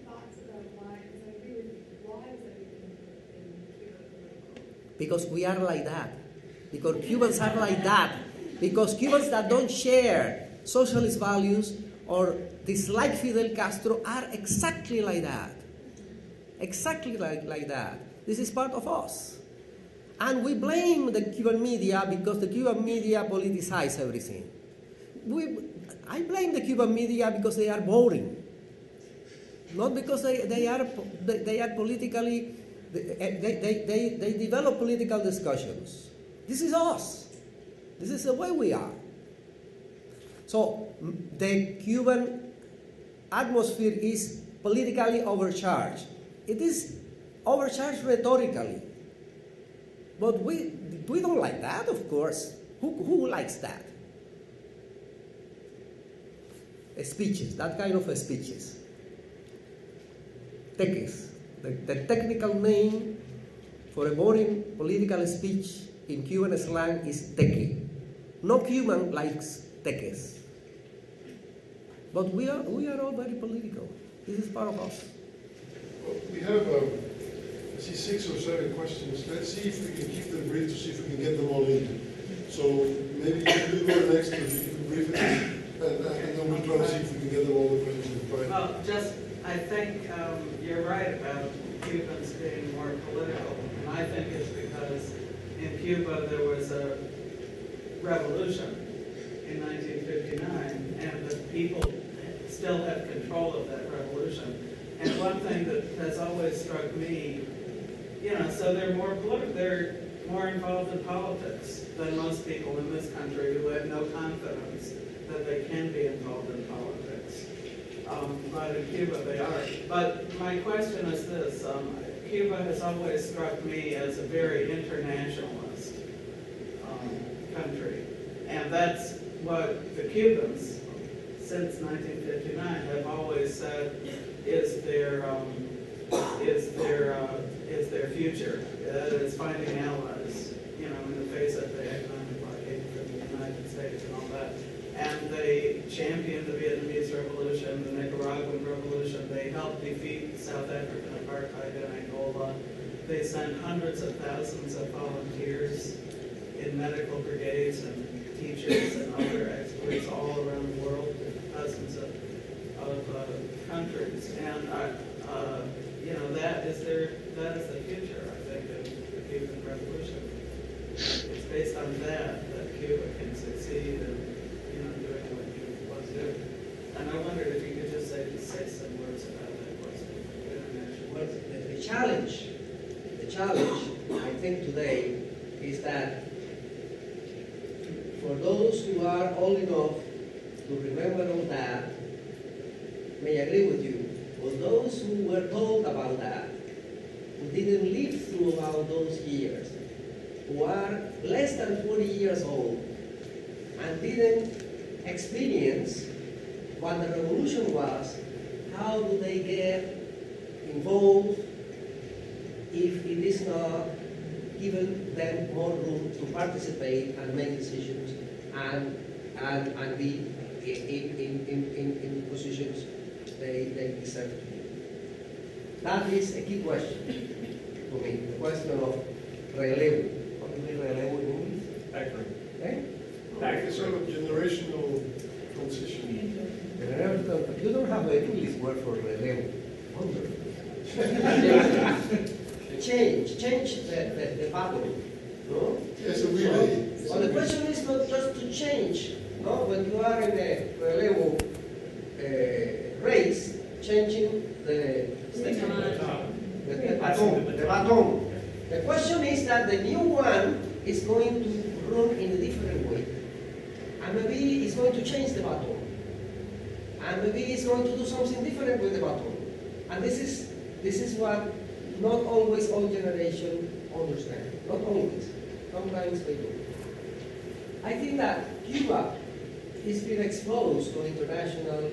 thoughts about why, because I agree with you, why is everything in Cuba political? Because we are like that. Because Cubans are like that. Because Cubans that don't share socialist values or dislike Fidel Castro are exactly like that. Exactly like that. This is part of us. And we blame the Cuban media because the Cuban media politicize everything. I blame the Cuban media because they are boring. Not because they are politically, they develop political discussions. This is us. This is the way we are. So the Cuban atmosphere is politically overcharged. It is overcharged rhetorically. But we don't like that, of course. Who likes that? Speeches, that kind of speeches. Teques. The technical name for a boring political speech in Cuban slang is teque. No Cuban likes teques. But we are all very political. This is part of us. Well, we have, I see 6 or 7 questions. Let's see if we can keep them brief to see if we can get them all in. So maybe you go next, if you can brief it, and then we'll try to see if we can get them all the questions. Well, I think you're right about Cubans being more political. And I think it's because in Cuba there was a revolution in 1959, and the people still have control of that revolution. And one thing that has always struck me, so they're more involved in politics than most people in this country who have no confidence that they can be involved in politics. But in Cuba they are. But my question is this. Cuba has always struck me as a very internationalist country. And that's what the Cubans, since 1959, have always said is their future. Is finding allies, in the face of the economic blockade from the United States and all that. And they championed the Vietnamese Revolution, the Nicaraguan Revolution. They helped defeat South African apartheid in Angola. They sent hundreds of thousands of volunteers in medical brigades and teachers and other experts all around the world, dozens of countries. And that is the future, I think, of the Cuban Revolution. It's based on that Cuba can succeed in doing what you want to do. And I wondered if you could just say some words about that question. Well, the challenge, I think today, is that for those who are old enough to remember all that, may agree with you, for those who were told about that, who didn't live through about those years, who are less than 40 years old, and and didn't experience what the revolution was, how do they get involved if it is not given them more room to participate and make decisions and be in positions they deserve to be? That is a key question to me, the question of relevo. What do you mean relevo in English? Background. Eh? It's sort of generational transition. You don't have an English word for relevo. Wonderful. change the pattern. No? Yes, a relay. Well, the question is not just to change. No? When you are in a relevo race, changing the baton. The question is that the new one is going to run in a different way. And maybe it's going to change the baton. And maybe it's going to do something different with the baton. And this is what not always all generations understand. Not always. Sometimes they do. I think that Cuba has been exposed to international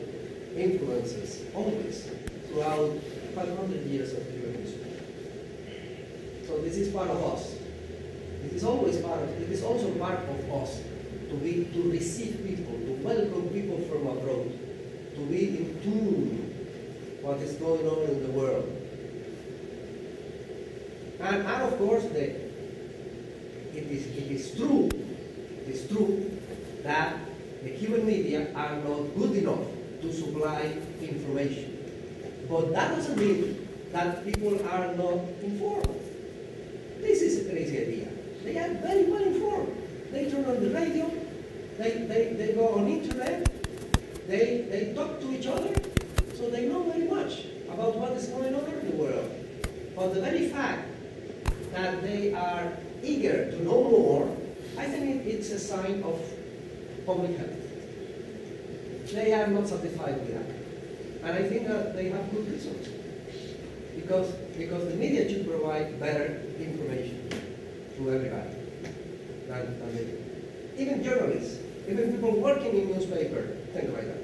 influences always throughout 500 years of Cuban history. So this is part of us. It is always part of. It is also part of us to receive people, to welcome people from abroad, to be in tune what is going on in the world. And of course, it is true that the Cuban media are not good enough to supply information. But that doesn't mean that people are not informed. This is a crazy idea. They are very well informed. They turn on the radio, they go on internet, they talk to each other, so they know very much about what is going on in the world. But the very fact that they are eager to know more, I think it's a sign of public health. They are not satisfied with that. And I think that they have good reasons. Because the media should provide better information to everybody than they do. Even journalists, even people working in newspaper, think like that.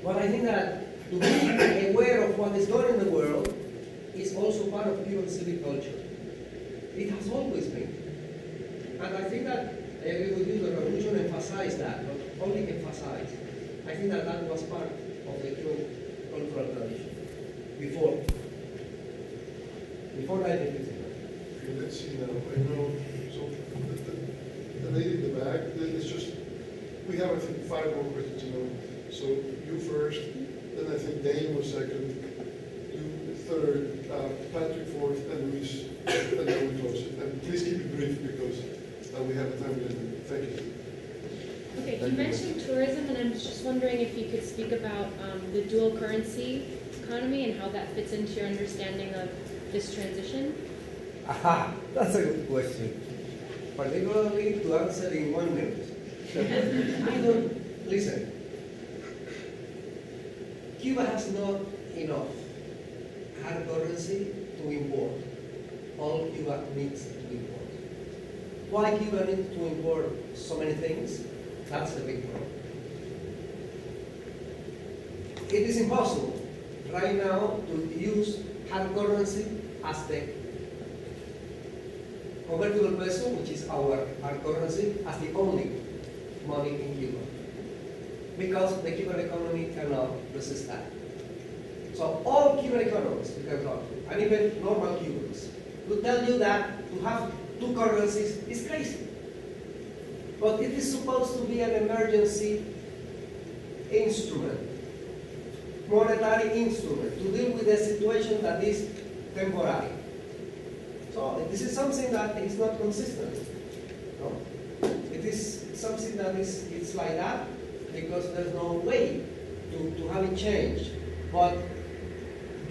But I think that to be aware of what is going on in the world is also part of Cuban civic culture. It has always been. And I think that, I agree with you, the revolution emphasized that, but only emphasized. I think that that was part of the Cuban cultural tradition. Before 1959. Okay, let's see now. I know, so the lady in the back, it's just, we have, I think, 5 more questions to know. So you first, then I think Dane was second, you third, Patrick fourth, and Luis, and then we close it. And please keep it brief because we have a time limit. Thank you. Okay, you mentioned tourism, and I'm just wondering if you could speak about the dual currency economy and how that fits into your understanding of this transition. Aha, that's a good question. Particularly to answer in 1 minute. Listen. Cuba has not enough hard currency to import. All Cuba needs to import. Why Cuba needs to import so many things? That's the big problem. It is impossible right now to use hard currency as the convertible peso, which is our hard currency, as the only money in Cuba. Because the Cuban economy cannot resist that. So all Cuban economists you can talk to, and even normal Cubans, will tell you that to have 2 currencies is crazy. But it is supposed to be an emergency instrument, monetary instrument, to deal with a situation that is temporary. So this is something that is not consistent. No? It is something that it's like that because there's no way to have it changed. But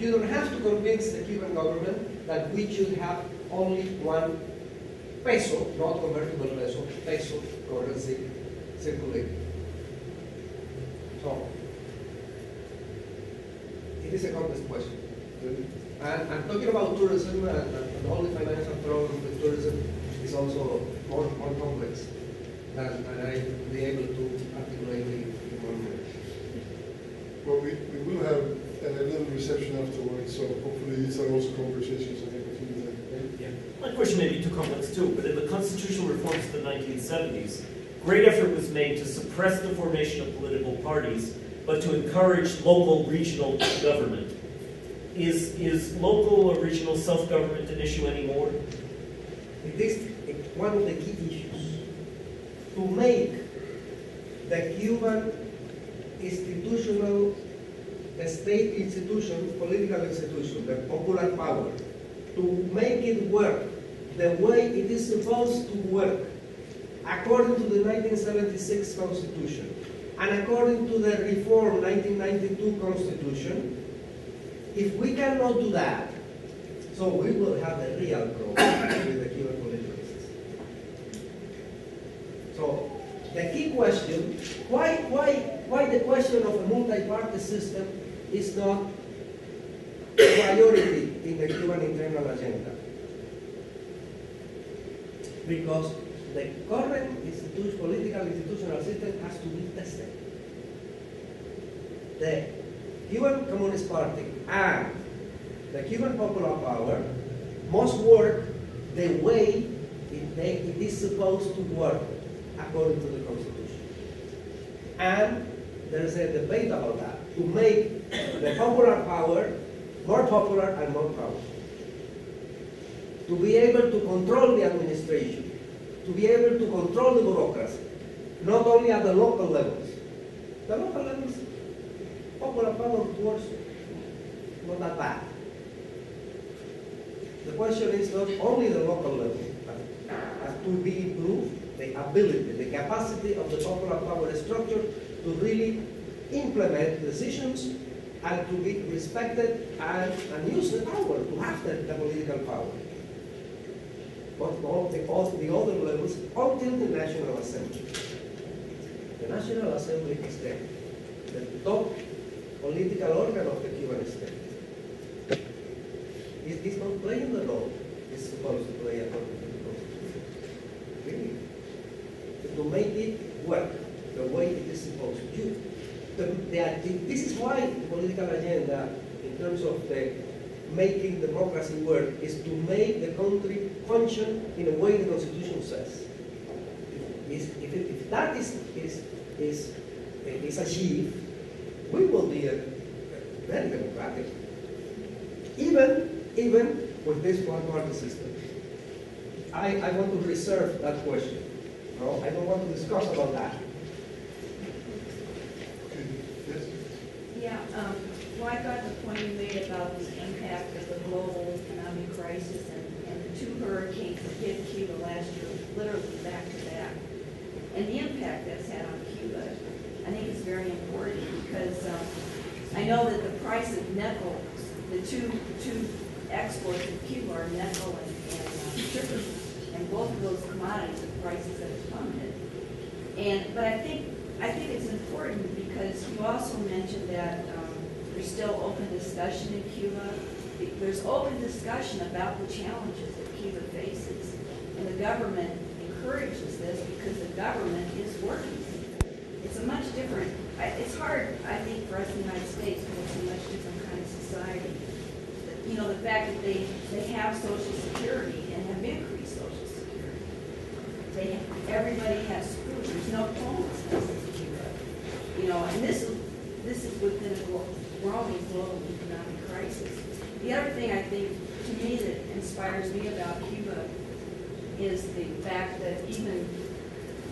you don't have to convince the Cuban government that we should have only 1 peso, not convertible peso, peso currency circulating. So, it is a complex question. And talking about tourism and all the financial problems with tourism is also more complex than I be able to articulate in 1 minute. Well, we will have a little reception afterwards, so hopefully these are also conversations I can continue then. Yeah. My question may be too complex too, but in the constitutional reforms of the 1970s, great effort was made to suppress the formation of political parties, but to encourage local, regional government. Is local or regional self-government an issue anymore? It is one of the key issues. To make the Cuban institutional, the state institution, political institution, the popular power, to make it work the way it is supposed to work, according to the 1976 Constitution, and according to the reform 1992 Constitution. If we cannot do that, so we will have a real problem with the Cuban political system. So the key question, why the question of a multi-party system is not a priority in the Cuban internal agenda? Because the current political institutional system has to be tested. The Cuban Communist Party and the Cuban Popular Power must work the way it is supposed to work according to the Constitution. And there is a debate about that, to make the popular power more popular and more powerful. To be able to control the administration, to be able to control the bureaucracy, not only at the local levels. The local levels, popular power works not that bad. The question is not only the local level, but has to be improved the ability, the capacity of the popular power structure to really implement decisions and to be respected and use the power, to have the political power. But all the other levels until the National Assembly. The National Assembly is the top political organ of the Cuban state. It's not playing the role it's supposed to play according to the Constitution. Really. To make it work the way it is supposed to. This is why the political agenda, in terms of the making democracy work, is to make the country function in a way the Constitution says. If that is achieved, we will be very democratic, even with this one-party system. I want to reserve that question. No, I don't want to discuss about that. Yeah, well, I got the point you made about the impact of the global economic crisis and the two hurricanes that hit Cuba last year, literally back to back. And the impact that's had on Cuba, I think is very important because I know that the price of nickel, the two exports of Cuba are nickel and sugar, and both of those commodities, the prices have plummeted. But I think it's important because you also mentioned that there's still open discussion in Cuba. There's open discussion about the challenges that Cuba faces, and the government encourages this because the government is working. It's a much different, it's hard, I think, for us in the United States because it's a much different kind of society. You know, the fact that they have Social Security and have increased Social Security. Everybody has food. There's no homelessness in Cuba. You know, and this is within a growing global economic crisis. The other thing I think, to me, that inspires me about Cuba is the fact that even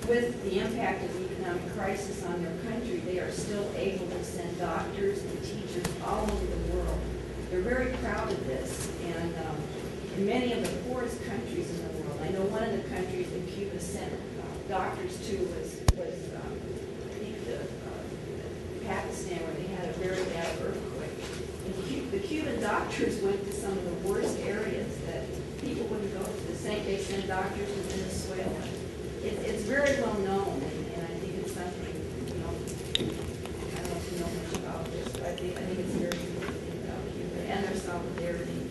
with the impact of the economic crisis on their country, they are still able to send doctors and teachers all over the world. They're very proud of this, and in many of the poorest countries in the world, I know one of the countries that Cuba sent doctors to was I think Pakistan, where they had a very bad earthquake. And the Cuban doctors went to some of the worst areas that people wouldn't go to. They send doctors to Venezuela. It's very well known, and I think it's something, you know, I don't know if you know much about this, but I think it's very important about Cuba and their solidarity.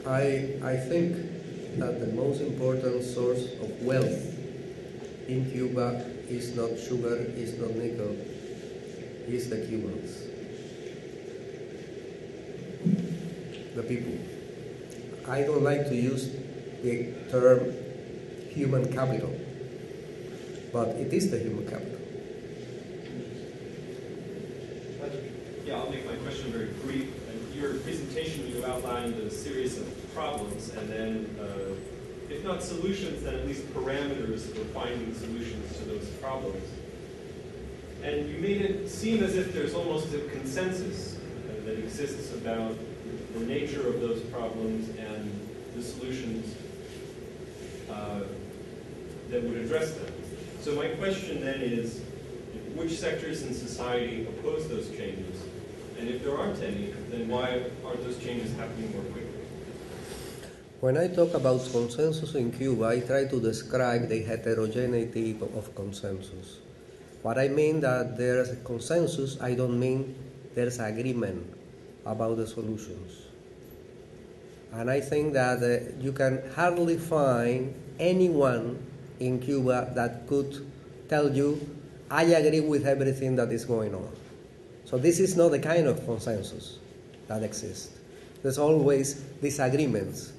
I think that the most important source of wealth in Cuba is not sugar, is not nickel, it's the Cubans. The people. I don't like to use the term human capital, but it is the human capital. Yeah, I'll make my question very brief. In your presentation, you outlined a series of problems, and then, if not solutions, then at least parameters for finding solutions to those problems. And you made it seem as if there's almost a consensus that exists about the nature of those problems and the solutions that would address them. So my question then is, which sectors in society oppose those changes? And if there aren't any, then why aren't those changes happening more quickly? When I talk about consensus in Cuba, I try to describe the heterogeneity of consensus. What I mean that there's a consensus, I don't mean there's agreement about the solutions. And I think that you can hardly find anyone in Cuba that could tell you, I agree with everything that is going on. So this is not the kind of consensus that exists. There's always disagreements.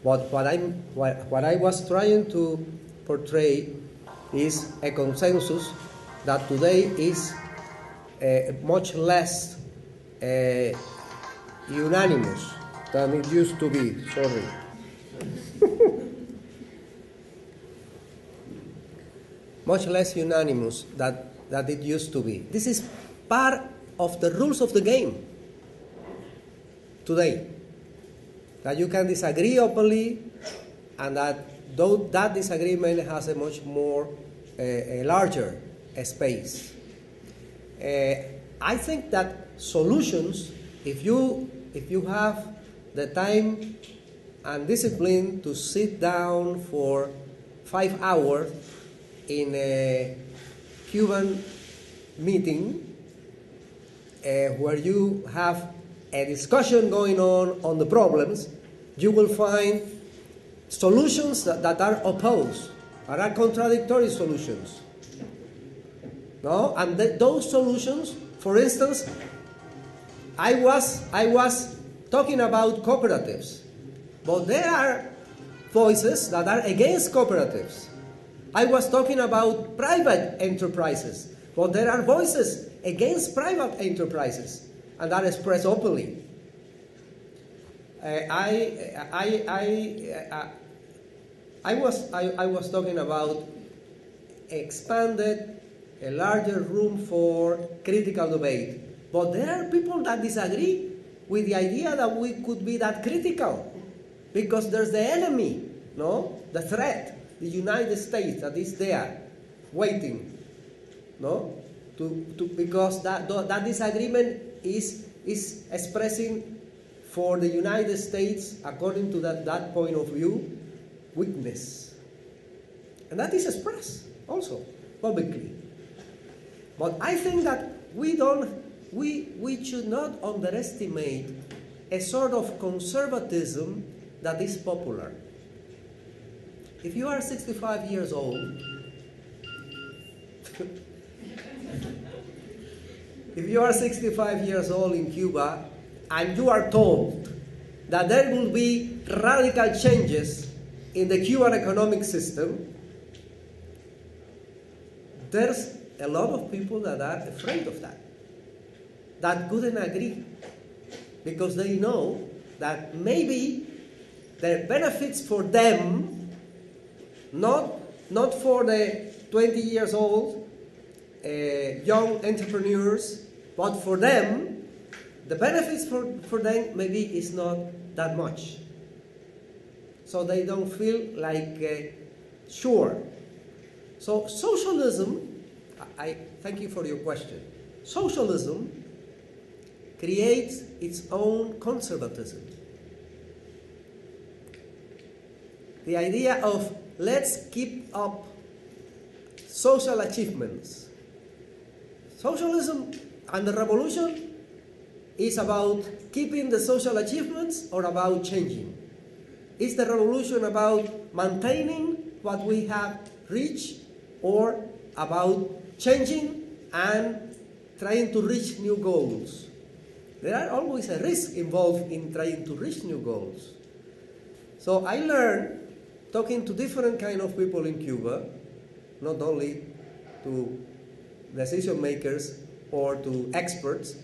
What I was trying to portray is a consensus that today is much less unanimous than it used to be. Sorry. Much less unanimous that it used to be. This is part of the rules of the game today. That you can disagree openly, and that disagreement has a much more, a larger space. I think that solutions, if you have the time and discipline to sit down for 5 hours in a Cuban meeting where you have a discussion going on the problems, you will find solutions that are opposed, that are contradictory solutions. No? And those solutions, for instance, I was talking about cooperatives, but there are voices that are against cooperatives. I was talking about private enterprises, but there are voices against private enterprises, and that expressed openly. I was talking about expanded, a larger room for critical debate, but there are people that disagree with the idea that we could be that critical, because there's the enemy, no, the threat. The United States that is there, waiting, no, because that disagreement is expressing for the United States, according to that point of view, weakness, and that is expressed also publicly. But I think that we should not underestimate a sort of conservatism that is popular. If you are 65 years old, if you are 65 years old in Cuba and you are told that there will be radical changes in the Cuban economic system, there's a lot of people that are afraid of that couldn't agree, because they know that maybe the benefits for them, not for the 20 years old young entrepreneurs, but for them, the benefits for them maybe is not that much. So they don't feel like sure. So socialism, I thank you for your question. Socialism creates its own conservatism. The idea of let's keep up social achievements. Socialism and the revolution is about keeping the social achievements or about changing. Is the revolution about maintaining what we have reach or about changing and trying to reach new goals. There are always a risk involved in trying to reach new goals. So I learned, talking to different kind of people in Cuba, not only to decision makers or to experts,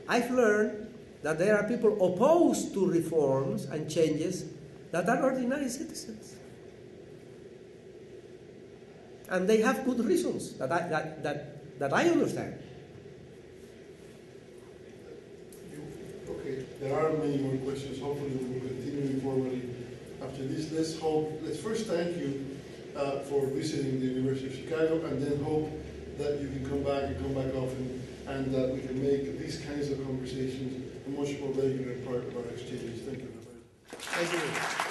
I've learned that there are people opposed to reforms and changes that are ordinary citizens. And they have good reasons that I understand. Okay, there are many more questions. Hopefully we will continue informally after this. Let's first thank you for visiting the University of Chicago, and then hope that you can come back and come back often, and that we can make these kinds of conversations a much more regular part of our exchanges. Thank you. Thank you.